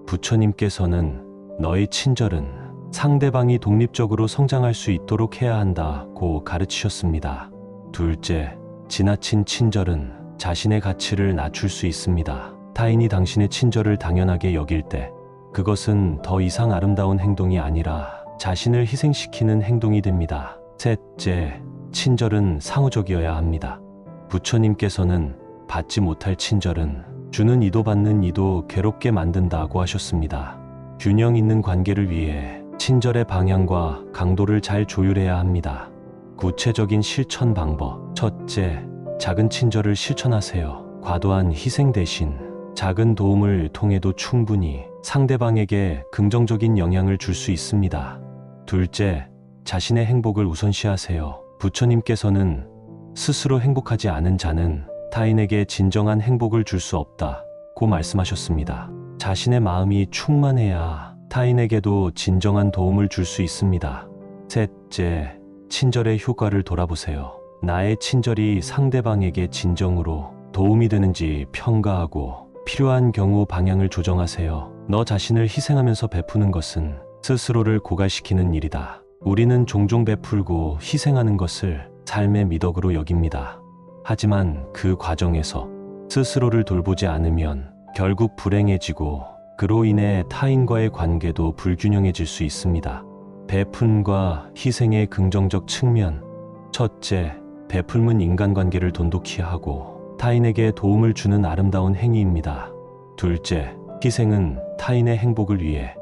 Speaker 1: 부처님께서는 너의 친절은 상대방이 독립적으로 성장할 수 있도록 해야 한다고 가르치셨습니다. 둘째, 지나친 친절은 자신의 가치를 낮출 수 있습니다. 타인이 당신의 친절을 당연하게 여길 때 그것은 더 이상 아름다운 행동이 아니라 자신을 희생시키는 행동이 됩니다. 셋째, 친절은 상호적이어야 합니다. 부처님께서는 받지 못할 친절은 주는 이도 받는 이도 괴롭게 만든다고 하셨습니다. 균형 있는 관계를 위해 친절의 방향과 강도를 잘 조율해야 합니다. 구체적인 실천 방법. 첫째, 작은 친절을 실천하세요. 과도한 희생 대신 작은 도움을 통해도 충분히 상대방에게 긍정적인 영향을 줄 수 있습니다. 둘째, 자신의 행복을 우선시하세요. 부처님께서는 스스로 행복하지 않은 자는 타인에게 진정한 행복을 줄 수 없다고 말씀하셨습니다. 자신의 마음이 충만해야 타인에게도 진정한 도움을 줄 수 있습니다. 셋째, 친절의 효과를 돌아보세요. 나의 친절이 상대방에게 진정으로 도움이 되는지 평가하고 필요한 경우 방향을 조정하세요. 너 자신을 희생하면서 베푸는 것은 스스로를 고갈시키는 일이다. 우리는 종종 베풀고 희생하는 것을 삶의 미덕으로 여깁니다. 하지만 그 과정에서 스스로를 돌보지 않으면 결국 불행해지고 그로 인해 타인과의 관계도 불균형해질 수 있습니다. 베푼과 희생의 긍정적 측면. 첫째, 베풀은 인간관계를 돈독히 하고 타인에게 도움을 주는 아름다운 행위입니다. 둘째, 희생은 타인의 행복을 위해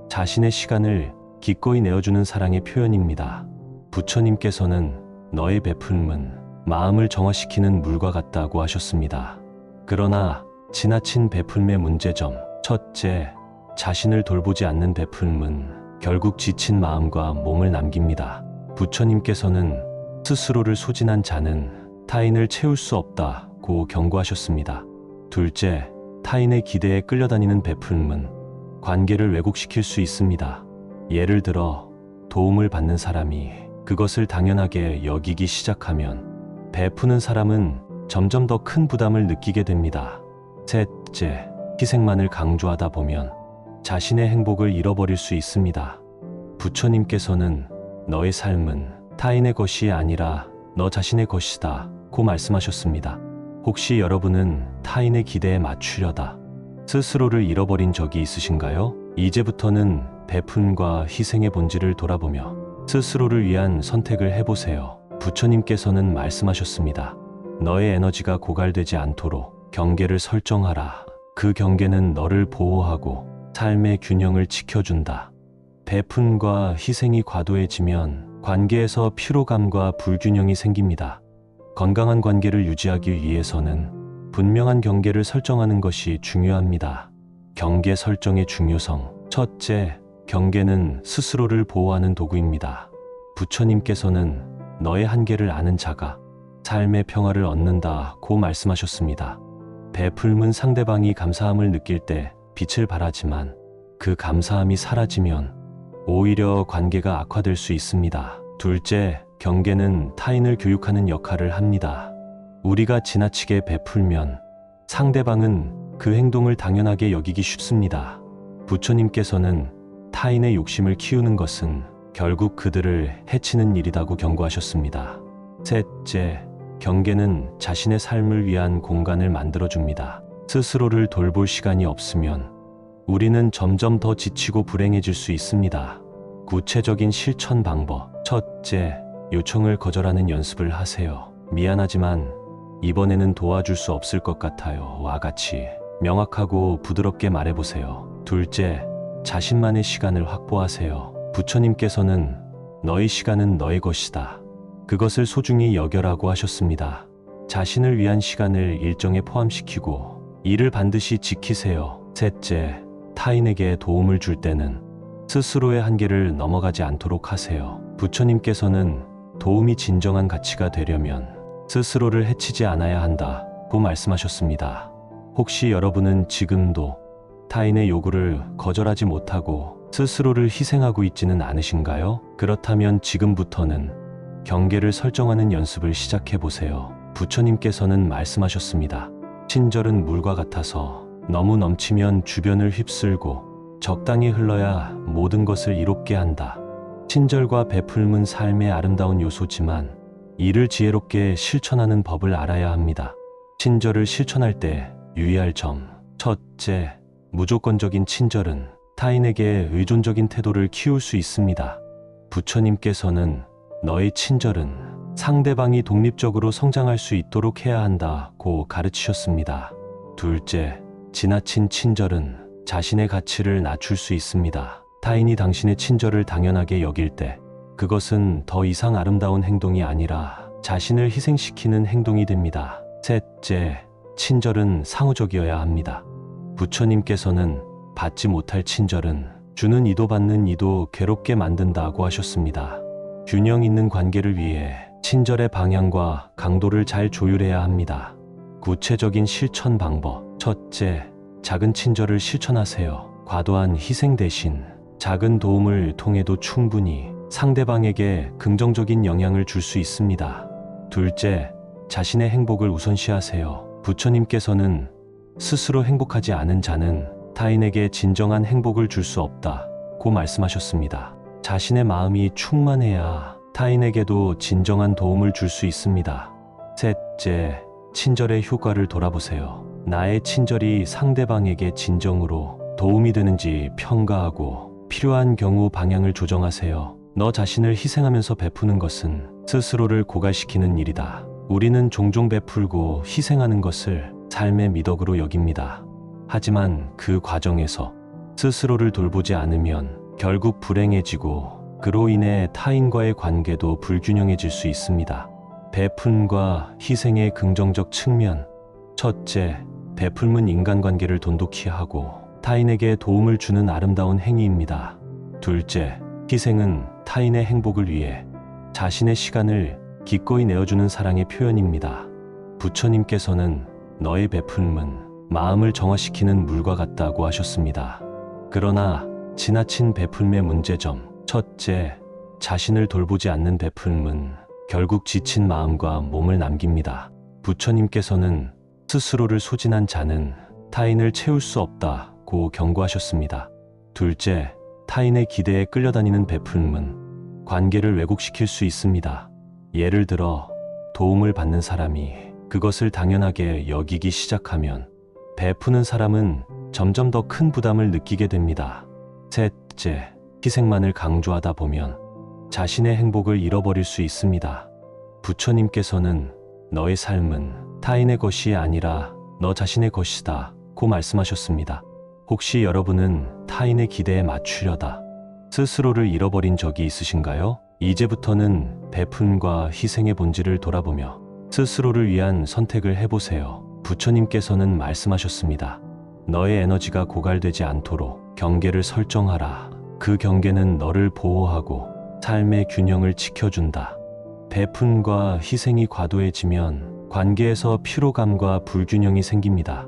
Speaker 1: 자신의 시간을 기꺼이 내어주는 사랑의 표현입니다. 부처님께서는 너의 베풀음은 마음을 정화시키는 물과 같다고 하셨습니다. 그러나 지나친 베풀음의 문제점. 첫째, 자신을 돌보지 않는 베풀음은 결국 지친 마음과 몸을 남깁니다. 부처님께서는 스스로를 소진한 자는 타인을 채울 수 없다고 경고하셨습니다. 둘째, 타인의 기대에 끌려다니는 베풀음은 관계를 왜곡시킬 수 있습니다. 예를 들어 도움을 받는 사람이 그것을 당연하게 여기기 시작하면 베푸는 사람은 점점 더 큰 부담을 느끼게 됩니다. 셋째, 희생만을 강조하다 보면 자신의 행복을 잃어버릴 수 있습니다. 부처님께서는 너의 삶은 타인의 것이 아니라 너 자신의 것이다 고 말씀하셨습니다. 혹시 여러분은 타인의 기대에 맞추려다 스스로를 잃어버린 적이 있으신가요? 이제부터는 베푼과 희생의 본질을 돌아보며 스스로를 위한 선택을 해보세요. 부처님께서는 말씀하셨습니다. 너의 에너지가 고갈되지 않도록 경계를 설정하라. 그 경계는 너를 보호하고 삶의 균형을 지켜준다. 베푼과 희생이 과도해지면 관계에서 피로감과 불균형이 생깁니다. 건강한 관계를 유지하기 위해서는 분명한 경계를 설정하는 것이 중요합니다. 경계 설정의 중요성. 첫째, 경계는 스스로를 보호하는 도구입니다. 부처님께서는 너의 한계를 아는 자가 삶의 평화를 얻는다고 말씀하셨습니다. 베풀은 상대방이 감사함을 느낄 때 빛을 발하지만 그 감사함이 사라지면 오히려 관계가 악화될 수 있습니다. 둘째, 경계는 타인을 교육하는 역할을 합니다. 우리가 지나치게 베풀면 상대방은 그 행동을 당연하게 여기기 쉽습니다. 부처님께서는 타인의 욕심을 키우는 것은 결국 그들을 해치는 일이라고 경고하셨습니다. 셋째, 경계는 자신의 삶을 위한 공간을 만들어줍니다. 스스로를 돌볼 시간이 없으면 우리는 점점 더 지치고 불행해질 수 있습니다. 구체적인 실천 방법. 첫째, 요청을 거절하는 연습을 하세요. 미안하지만 이번에는 도와줄 수 없을 것 같아요. 와 같이 명확하고 부드럽게 말해보세요. 둘째, 자신만의 시간을 확보하세요. 부처님께서는 너의 시간은 너의 것이다. 그것을 소중히 여겨라고 하셨습니다. 자신을 위한 시간을 일정에 포함시키고 이를 반드시 지키세요. 셋째, 타인에게 도움을 줄 때는 스스로의 한계를 넘어가지 않도록 하세요. 부처님께서는 도움이 진정한 가치가 되려면 스스로를 해치지 않아야 한다고 말씀하셨습니다. 혹시 여러분은 지금도 타인의 요구를 거절하지 못하고 스스로를 희생하고 있지는 않으신가요? 그렇다면 지금부터는 경계를 설정하는 연습을 시작해 보세요. 부처님께서는 말씀하셨습니다. 친절은 물과 같아서 너무 넘치면 주변을 휩쓸고 적당히 흘러야 모든 것을 이롭게 한다. 친절과 베풀음은 삶의 아름다운 요소지만 이를 지혜롭게 실천하는 법을 알아야 합니다. 친절을 실천할 때 유의할 점. 첫째, 무조건적인 친절은 타인에게 의존적인 태도를 키울 수 있습니다. 부처님께서는 너의 친절은 상대방이 독립적으로 성장할 수 있도록 해야 한다고 가르치셨습니다. 둘째, 지나친 친절은 자신의 가치를 낮출 수 있습니다. 타인이 당신의 친절을 당연하게 여길 때 그것은 더 이상 아름다운 행동이 아니라 자신을 희생시키는 행동이 됩니다. 셋째, 친절은 상호적이어야 합니다. 부처님께서는 받지 못할 친절은 주는 이도 받는 이도 괴롭게 만든다고 하셨습니다. 균형 있는 관계를 위해 친절의 방향과 강도를 잘 조율해야 합니다. 구체적인 실천 방법. 첫째, 작은 친절을 실천하세요. 과도한 희생 대신 작은 도움을 통해도 충분히 상대방에게 긍정적인 영향을 줄 수 있습니다. 둘째, 자신의 행복을 우선시하세요. 부처님께서는 스스로 행복하지 않은 자는 타인에게 진정한 행복을 줄 수 없다고 말씀하셨습니다. 자신의 마음이 충만해야 타인에게도 진정한 도움을 줄 수 있습니다. 셋째, 친절의 효과를 돌아보세요. 나의 친절이 상대방에게 진정으로 도움이 되는지 평가하고 필요한 경우 방향을 조정하세요. 너 자신을 희생하면서 베푸는 것은 스스로를 고갈시키는 일이다. 우리는 종종 베풀고 희생하는 것을 삶의 미덕으로 여깁니다. 하지만 그 과정에서 스스로를 돌보지 않으면 결국 불행해지고 그로 인해 타인과의 관계도 불균형해질 수 있습니다. 베푼과 희생의 긍정적 측면. 첫째, 베풀은 인간관계를 돈독히 하고 타인에게 도움을 주는 아름다운 행위입니다. 둘째, 희생은 타인의 행복을 위해 자신의 시간을 기꺼이 내어주는 사랑의 표현입니다. 부처님께서는 너의 베풀은 마음을 정화시키는 물과 같다고 하셨습니다. 그러나 지나친 베풀의 문제점. 첫째, 자신을 돌보지 않는 베풀은 결국 지친 마음과 몸을 남깁니다. 부처님께서는 스스로를 소진한 자는 타인을 채울 수 없다고 경고하셨습니다. 둘째, 타인의 기대에 끌려다니는 베풀은 관계를 왜곡시킬 수 있습니다. 예를 들어 도움을 받는 사람이 그것을 당연하게 여기기 시작하면 베푸는 사람은 점점 더 큰 부담을 느끼게 됩니다. 셋째, 희생만을 강조하다 보면 자신의 행복을 잃어버릴 수 있습니다. 부처님께서는 너의 삶은 타인의 것이 아니라 너 자신의 것이다 고 말씀하셨습니다. 혹시 여러분은 타인의 기대에 맞추려다 스스로를 잃어버린 적이 있으신가요? 이제부터는 베푼과 희생의 본질을 돌아보며 스스로를 위한 선택을 해보세요. 부처님께서는 말씀하셨습니다. 너의 에너지가 고갈되지 않도록 경계를 설정하라. 그 경계는 너를 보호하고 삶의 균형을 지켜준다. 베푼과 희생이 과도해지면 관계에서 피로감과 불균형이 생깁니다.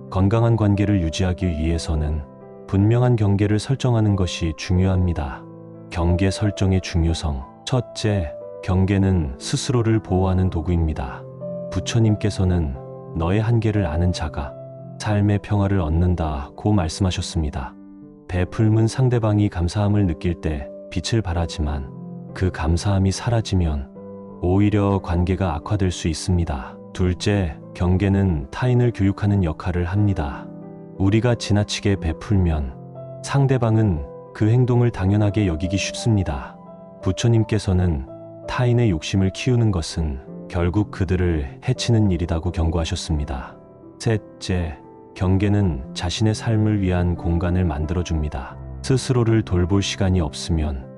Speaker 1: 건강한 관계를 유지하기 위해서는 분명한 경계를 설정하는 것이 중요합니다. 경계 설정의 중요성. 첫째, 경계는 스스로를 보호하는 도구입니다. 부처님께서는 너의 한계를 아는 자가 삶의 평화를 얻는다고 말씀하셨습니다. 베풀은 상대방이 감사함을 느낄 때 빛을 발하지만 그 감사함이 사라지면 오히려 관계가 악화될 수 있습니다. 둘째, 경계는 타인을 교육하는 역할을 합니다. 우리가 지나치게 베풀면 상대방은 그 행동을 당연하게 여기기 쉽습니다. 부처님께서는 타인의 욕심을 키우는 것은 결국 그들을 해치는 일이라고 경고하셨습니다. 셋째, 경계는 자신의 삶을 위한 공간을 만들어줍니다. 스스로를 돌볼 시간이 없으면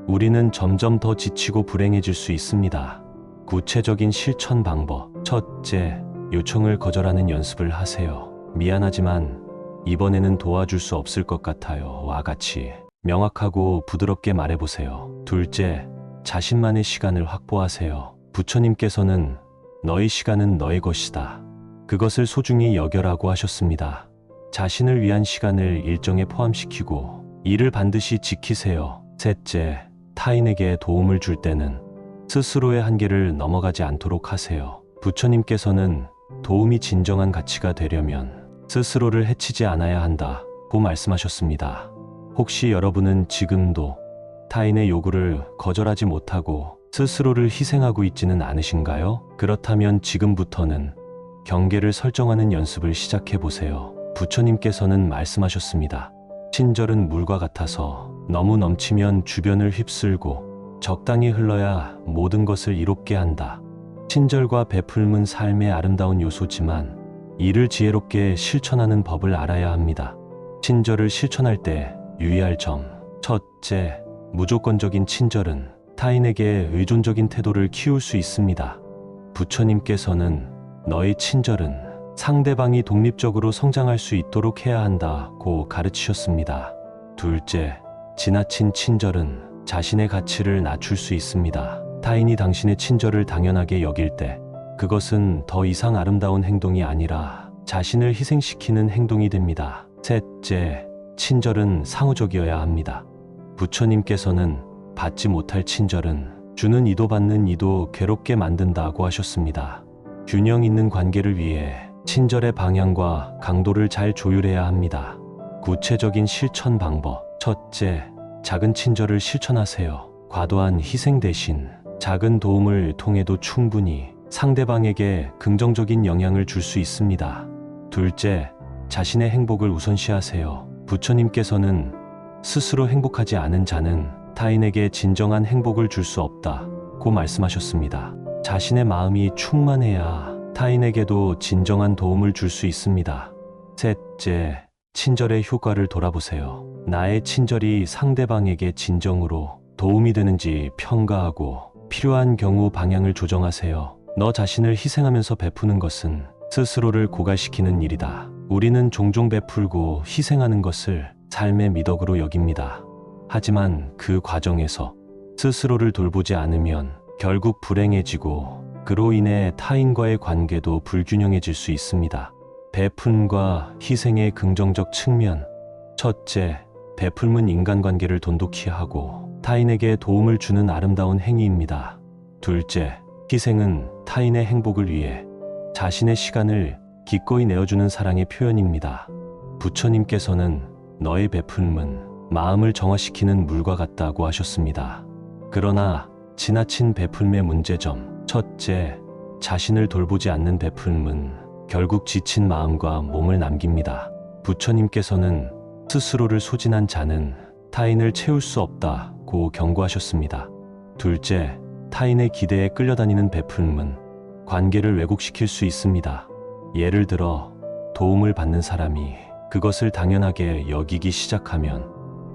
Speaker 1: 우리는 점점 더 지치고 불행해질 수 있습니다. 구체적인 실천 방법. 첫째, 요청을 거절하는 연습을 하세요. 미안하지만 이번에는 도와줄 수 없을 것 같아요. 와 같이 명확하고 부드럽게 말해보세요. 둘째, 자신만의 시간을 확보하세요. 부처님께서는 너의 시간은 너의 것이다. 그것을 소중히 여겨라고 하셨습니다. 자신을 위한 시간을 일정에 포함시키고 이를 반드시 지키세요. 셋째, 타인에게 도움을 줄 때는 스스로의 한계를 넘어가지 않도록 하세요. 부처님께서는 도움이 진정한 가치가 되려면 스스로를 해치지 않아야 한다고 말씀하셨습니다. 혹시 여러분은 지금도 타인의 요구를 거절하지 못하고 스스로를 희생하고 있지는 않으신가요? 그렇다면 지금부터는 경계를 설정하는 연습을 시작해 보세요. 부처님께서는 말씀하셨습니다. 친절은 물과 같아서 너무 넘치면 주변을 휩쓸고 적당히 흘러야 모든 것을 이롭게 한다. 친절과 베풀은 삶의 아름다운 요소지만 이를 지혜롭게 실천하는 법을 알아야 합니다. 친절을 실천할 때 유의할 점. 첫째, 무조건적인 친절은 타인에게 의존적인 태도를 키울 수 있습니다. 부처님께서는 너의 친절은 상대방이 독립적으로 성장할 수 있도록 해야 한다고 가르치셨습니다. 둘째, 지나친 친절은 자신의 가치를 낮출 수 있습니다. 타인이 당신의 친절을 당연하게 여길 때 그것은 더 이상 아름다운 행동이 아니라 자신을 희생시키는 행동이 됩니다. 셋째, 친절은 상호적이어야 합니다. 부처님께서는 받지 못할 친절은 주는 이도 받는 이도 괴롭게 만든다고 하셨습니다. 균형 있는 관계를 위해 친절의 방향과 강도를 잘 조율해야 합니다. 구체적인 실천 방법. 첫째, 작은 친절을 실천하세요. 과도한 희생 대신 작은 도움을 통해도 충분히 상대방에게 긍정적인 영향을 줄 수 있습니다. 둘째, 자신의 행복을 우선시하세요. 부처님께서는 스스로 행복하지 않은 자는 타인에게 진정한 행복을 줄 수 없다고 말씀하셨습니다. 자신의 마음이 충만해야 타인에게도 진정한 도움을 줄 수 있습니다. 셋째, 친절의 효과를 돌아보세요. 나의 친절이 상대방에게 진정으로 도움이 되는지 평가하고 필요한 경우 방향을 조정하세요. 너 자신을 희생하면서 베푸는 것은 스스로를 고갈시키는 일이다. 우리는 종종 베풀고 희생하는 것을 삶의 미덕으로 여깁니다. 하지만 그 과정에서 스스로를 돌보지 않으면 결국 불행해지고 그로 인해 타인과의 관계도 불균형해질 수 있습니다. 베푼과 희생의 긍정적 측면. 첫째, 베풀은 인간관계를 돈독히 하고 타인에게 도움을 주는 아름다운 행위입니다. 둘째, 희생은 타인의 행복을 위해 자신의 시간을 기꺼이 내어주는 사랑의 표현입니다. 부처님께서는 너의 베풀은 마음을 정화시키는 물과 같다고 하셨습니다. 그러나 지나친 베풀의 문제점. 첫째, 자신을 돌보지 않는 베풀은 결국 지친 마음과 몸을 남깁니다. 부처님께서는 스스로를 소진한 자는 타인을 채울 수 없다고 경고하셨습니다. 둘째, 타인의 기대에 끌려다니는 베풀은 관계를 왜곡시킬 수 있습니다. 예를 들어 도움을 받는 사람이 그것을 당연하게 여기기 시작하면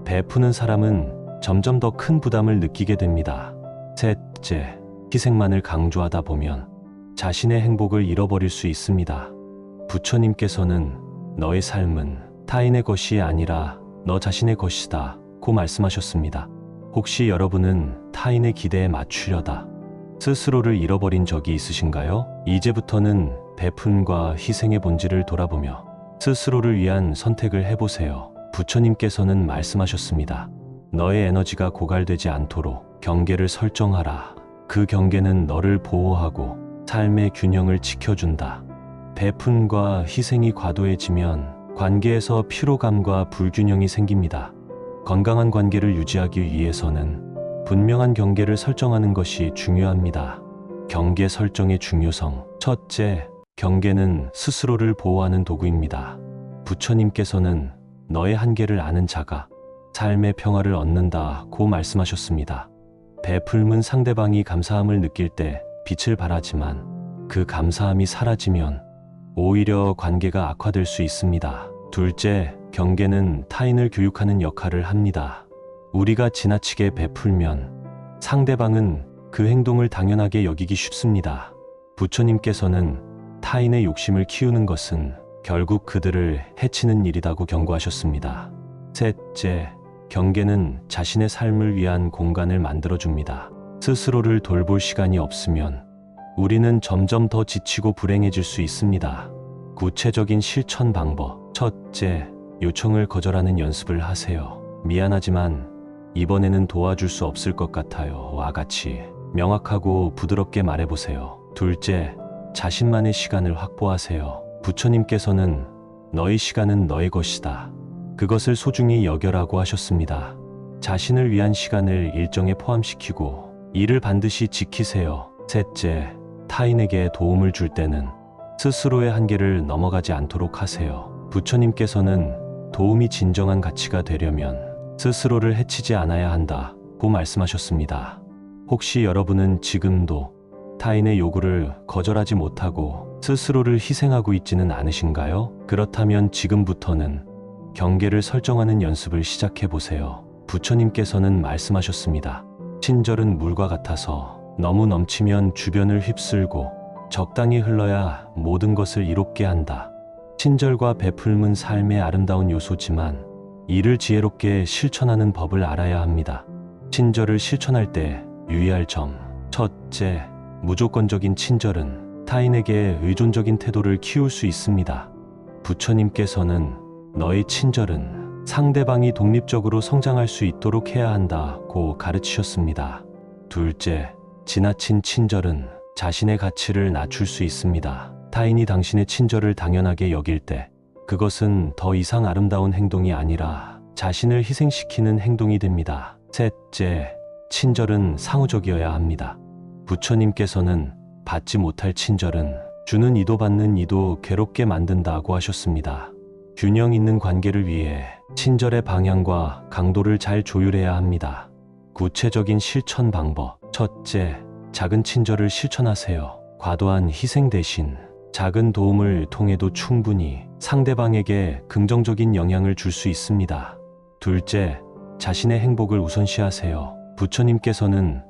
Speaker 1: 베푸는 사람은 점점 더 큰 부담을 느끼게 됩니다. 셋째, 희생만을 강조하다 보면 자신의 행복을 잃어버릴 수 있습니다. 부처님께서는 너의 삶은 타인의 것이 아니라 너 자신의 것이다 고 말씀하셨습니다. 혹시 여러분은 타인의 기대에 맞추려다 스스로를 잃어버린 적이 있으신가요? 이제부터는 베푼과 희생의 본질을 돌아보며 스스로를 위한 선택을 해보세요. 부처님께서는 말씀하셨습니다. 너의 에너지가 고갈되지 않도록 경계를 설정하라. 그 경계는 너를 보호하고 삶의 균형을 지켜준다. 베푼과 희생이 과도해지면 관계에서 피로감과 불균형이 생깁니다. 건강한 관계를 유지하기 위해서는 분명한 경계를 설정하는 것이 중요합니다. 경계 설정의 중요성. 첫째, 경계는 스스로를 보호하는 도구입니다. 부처님께서는 너의 한계를 아는 자가 삶의 평화를 얻는다고 말씀하셨습니다. 베풀은 상대방이 감사함을 느낄 때 빛을 발하지만 그 감사함이 사라지면 오히려 관계가 악화될 수 있습니다. 둘째, 경계는 타인을 교육하는 역할을 합니다. 우리가 지나치게 베풀면 상대방은 그 행동을 당연하게 여기기 쉽습니다. 부처님께서는 타인의 욕심을 키우는 것은 결국 그들을 해치는 일이라고 경고하셨습니다. 셋째, 경계는 자신의 삶을 위한 공간을 만들어줍니다. 스스로를 돌볼 시간이 없으면 우리는 점점 더 지치고 불행해질 수 있습니다. 구체적인 실천 방법. 첫째, 요청을 거절하는 연습을 하세요. 미안하지만 이번에는 도와줄 수 없을 것 같아요. 와 같이 명확하고 부드럽게 말해보세요. 둘째, 자신만의 시간을 확보하세요. 부처님께서는 너의 시간은 너의 것이다. 그것을 소중히 여겨라고 하셨습니다. 자신을 위한 시간을 일정에 포함시키고 이를 반드시 지키세요. 셋째, 타인에게 도움을 줄 때는 스스로의 한계를 넘어가지 않도록 하세요. 부처님께서는 도움이 진정한 가치가 되려면 스스로를 해치지 않아야 한다고 말씀하셨습니다. 혹시 여러분은 지금도 타인의 요구를 거절하지 못하고 스스로를 희생하고 있지는 않으신가요? 그렇다면 지금부터는 경계를 설정하는 연습을 시작해 보세요. 부처님께서는 말씀하셨습니다. 친절은 물과 같아서 너무 넘치면 주변을 휩쓸고 적당히 흘러야 모든 것을 이롭게 한다. 친절과 베풀음은 삶의 아름다운 요소지만 이를 지혜롭게 실천하는 법을 알아야 합니다. 친절을 실천할 때 유의할 점. 첫째, 무조건적인 친절은 타인에게 의존적인 태도를 키울 수 있습니다. 부처님께서는 너의 친절은 상대방이 독립적으로 성장할 수 있도록 해야 한다고 가르치셨습니다. 둘째, 지나친 친절은 자신의 가치를 낮출 수 있습니다. 타인이 당신의 친절을 당연하게 여길 때 그것은 더 이상 아름다운 행동이 아니라 자신을 희생시키는 행동이 됩니다. 셋째, 친절은 상호적이어야 합니다. 부처님께서는 받지 못할 친절은 주는 이도 받는 이도 괴롭게 만든다고 하셨습니다. 균형 있는 관계를 위해 친절의 방향과 강도를 잘 조율해야 합니다. 구체적인 실천 방법. 첫째, 작은 친절을 실천하세요. 과도한 희생 대신 작은 도움을 통해도 충분히 상대방에게 긍정적인 영향을 줄 수 있습니다. 둘째, 자신의 행복을 우선시하세요. 부처님께서는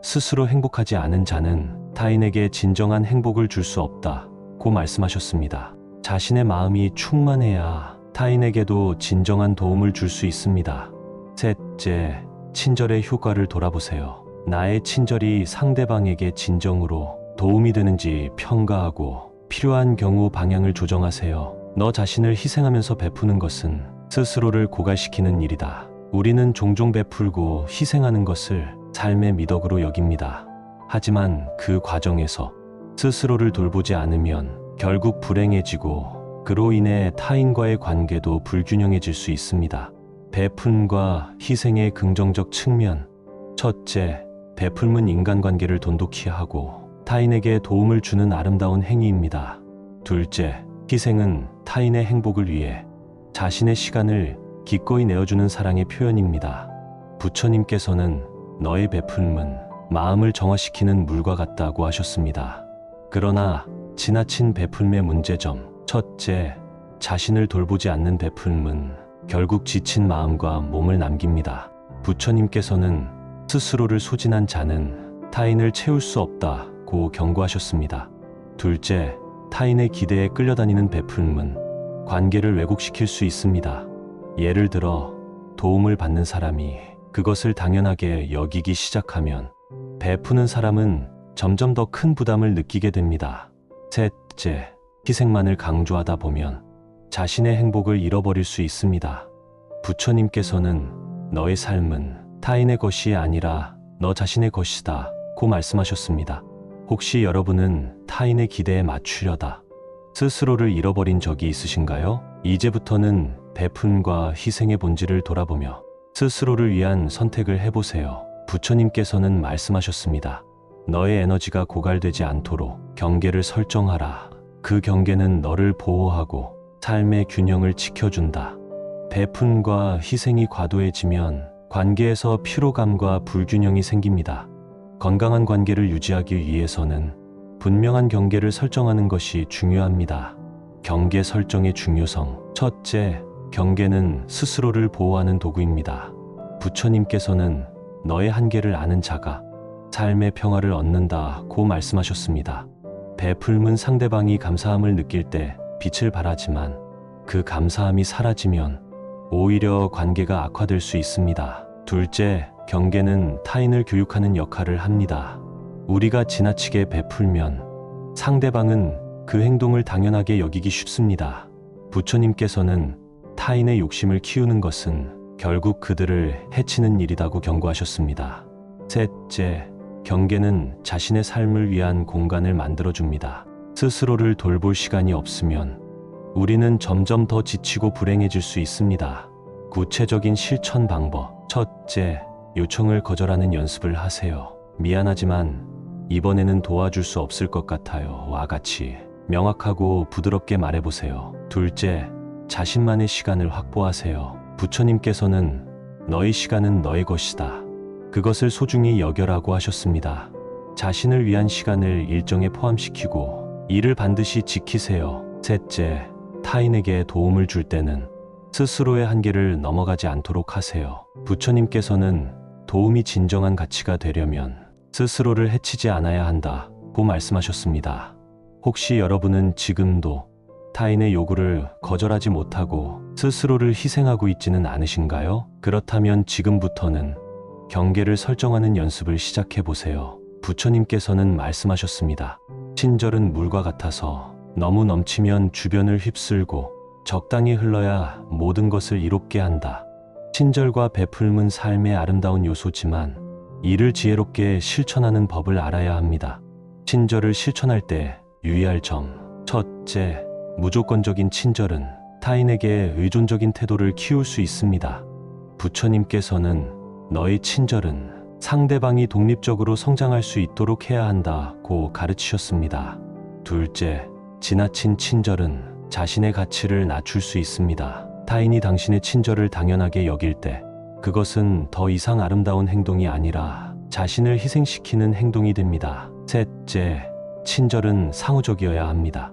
Speaker 1: 스스로 행복하지 않은 자는 타인에게 진정한 행복을 줄 수 없다고 말씀하셨습니다. 자신의 마음이 충만해야 타인에게도 진정한 도움을 줄 수 있습니다. 셋째, 친절의 효과를 돌아보세요. 나의 친절이 상대방에게 진정으로 도움이 되는지 평가하고 필요한 경우 방향을 조정하세요. 너 자신을 희생하면서 베푸는 것은 스스로를 고갈시키는 일이다. 우리는 종종 베풀고 희생하는 것을 삶의 미덕으로 여깁니다. 하지만 그 과정에서 스스로를 돌보지 않으면 결국 불행해지고 그로 인해 타인과의 관계도 불균형해질 수 있습니다. 베풀과 희생의 긍정적 측면. 첫째, 베풀은 인간관계를 돈독히 하고 타인에게 도움을 주는 아름다운 행위입니다. 둘째, 희생은 타인의 행복을 위해 자신의 시간을 기꺼이 내어주는 사랑의 표현입니다. 부처님께서는 너의 베풀음은 마음을 정화시키는 물과 같다고 하셨습니다. 그러나 지나친 베풀음의 문제점. 첫째, 자신을 돌보지 않는 베풀음은 결국 지친 마음과 몸을 남깁니다. 부처님께서는 스스로를 소진한 자는 타인을 채울 수 없다고 경고하셨습니다. 둘째, 타인의 기대에 끌려다니는 베풀음은 관계를 왜곡시킬 수 있습니다. 예를 들어 도움을 받는 사람이 그것을 당연하게 여기기 시작하면 베푸는 사람은 점점 더 큰 부담을 느끼게 됩니다. 셋째, 희생만을 강조하다 보면 자신의 행복을 잃어버릴 수 있습니다. 부처님께서는 너의 삶은 타인의 것이 아니라 너 자신의 것이다 고 말씀하셨습니다. 혹시 여러분은 타인의 기대에 맞추려다 스스로를 잃어버린 적이 있으신가요? 이제부터는 베푼과 희생의 본질을 돌아보며 스스로를 위한 선택을 해보세요. 부처님께서는 말씀하셨습니다. 너의 에너지가 고갈되지 않도록 경계를 설정하라. 그 경계는 너를 보호하고 삶의 균형을 지켜준다. 베푼과 희생이 과도해지면 관계에서 피로감과 불균형이 생깁니다. 건강한 관계를 유지하기 위해서는 분명한 경계를 설정하는 것이 중요합니다. 경계 설정의 중요성. 첫째, 경계는 스스로를 보호하는 도구입니다. 부처님께서는 너의 한계를 아는 자가 삶의 평화를 얻는다고 말씀하셨습니다. 베풀음은 상대방이 감사함을 느낄 때 빛을 발하지만 그 감사함이 사라지면 오히려 관계가 악화될 수 있습니다. 둘째, 경계는 타인을 교육하는 역할을 합니다. 우리가 지나치게 베풀면 상대방은 그 행동을 당연하게 여기기 쉽습니다. 부처님께서는 타인의 욕심을 키우는 것은 결국 그들을 해치는 일이라고 경고하셨습니다. 셋째, 경계는 자신의 삶을 위한 공간을 만들어줍니다. 스스로를 돌볼 시간이 없으면 우리는 점점 더 지치고 불행해질 수 있습니다. 구체적인 실천 방법. 첫째, 요청을 거절하는 연습을 하세요. 미안하지만 이번에는 도와줄 수 없을 것 같아요. 와 같이 명확하고 부드럽게 말해보세요. 둘째, 자신만의 시간을 확보하세요. 부처님께서는 너의 시간은 너의 것이다. 그것을 소중히 여겨라고 하셨습니다. 자신을 위한 시간을 일정에 포함시키고 이를 반드시 지키세요. 셋째, 타인에게 도움을 줄 때는 스스로의 한계를 넘어가지 않도록 하세요. 부처님께서는 도움이 진정한 가치가 되려면 스스로를 해치지 않아야 한다고 말씀하셨습니다. 혹시 여러분은 지금도 타인의 요구를 거절하지 못하고 스스로를 희생하고 있지는 않으신가요? 그렇다면 지금부터는 경계를 설정하는 연습을 시작해 보세요. 부처님께서는 말씀하셨습니다. 친절은 물과 같아서 너무 넘치면 주변을 휩쓸고 적당히 흘러야 모든 것을 이롭게 한다. 친절과 베풀음은 삶의 아름다운 요소지만 이를 지혜롭게 실천하는 법을 알아야 합니다. 친절을 실천할 때 유의할 점. 첫째, 무조건적인 친절은 타인에게 의존적인 태도를 키울 수 있습니다. 부처님께서는 너의 친절은 상대방이 독립적으로 성장할 수 있도록 해야 한다고 가르치셨습니다. 둘째, 지나친 친절은 자신의 가치를 낮출 수 있습니다. 타인이 당신의 친절을 당연하게 여길 때 그것은 더 이상 아름다운 행동이 아니라 자신을 희생시키는 행동이 됩니다. 셋째, 친절은 상호적이어야 합니다.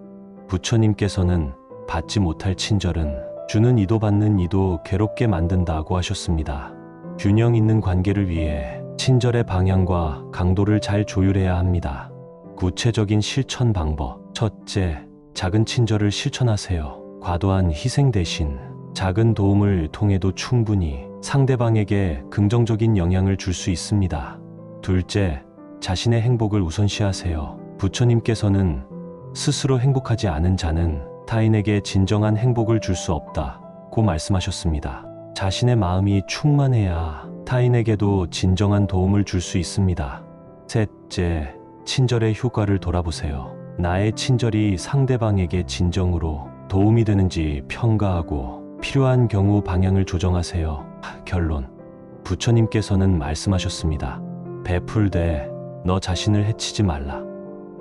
Speaker 1: 부처님께서는 받지 못할 친절은 주는 이도 받는 이도 괴롭게 만든다고 하셨습니다. 균형 있는 관계를 위해 친절의 방향과 강도를 잘 조율해야 합니다. 구체적인 실천 방법. 첫째, 작은 친절을 실천하세요. 과도한 희생 대신 작은 도움을 통해도 충분히 상대방에게 긍정적인 영향을 줄 수 있습니다. 둘째, 자신의 행복을 우선시하세요. 부처님께서는 스스로 행복하지 않은 자는 타인에게 진정한 행복을 줄 수 없다고 말씀하셨습니다. 자신의 마음이 충만해야 타인에게도 진정한 도움을 줄 수 있습니다. 셋째, 친절의 효과를 돌아보세요. 나의 친절이 상대방에게 진정으로 도움이 되는지 평가하고 필요한 경우 방향을 조정하세요. 결론. 부처님께서는 말씀하셨습니다. 베풀되 너 자신을 해치지 말라.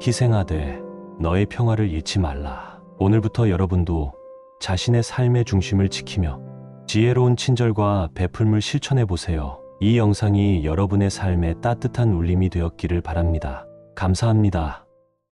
Speaker 1: 희생하되 너의 평화를 잃지 말라. 오늘부터 여러분도 자신의 삶의 중심을 지키며 지혜로운 친절과 베풀음을 실천해 보세요. 이 영상이 여러분의 삶에 따뜻한 울림이 되었기를 바랍니다. 감사합니다.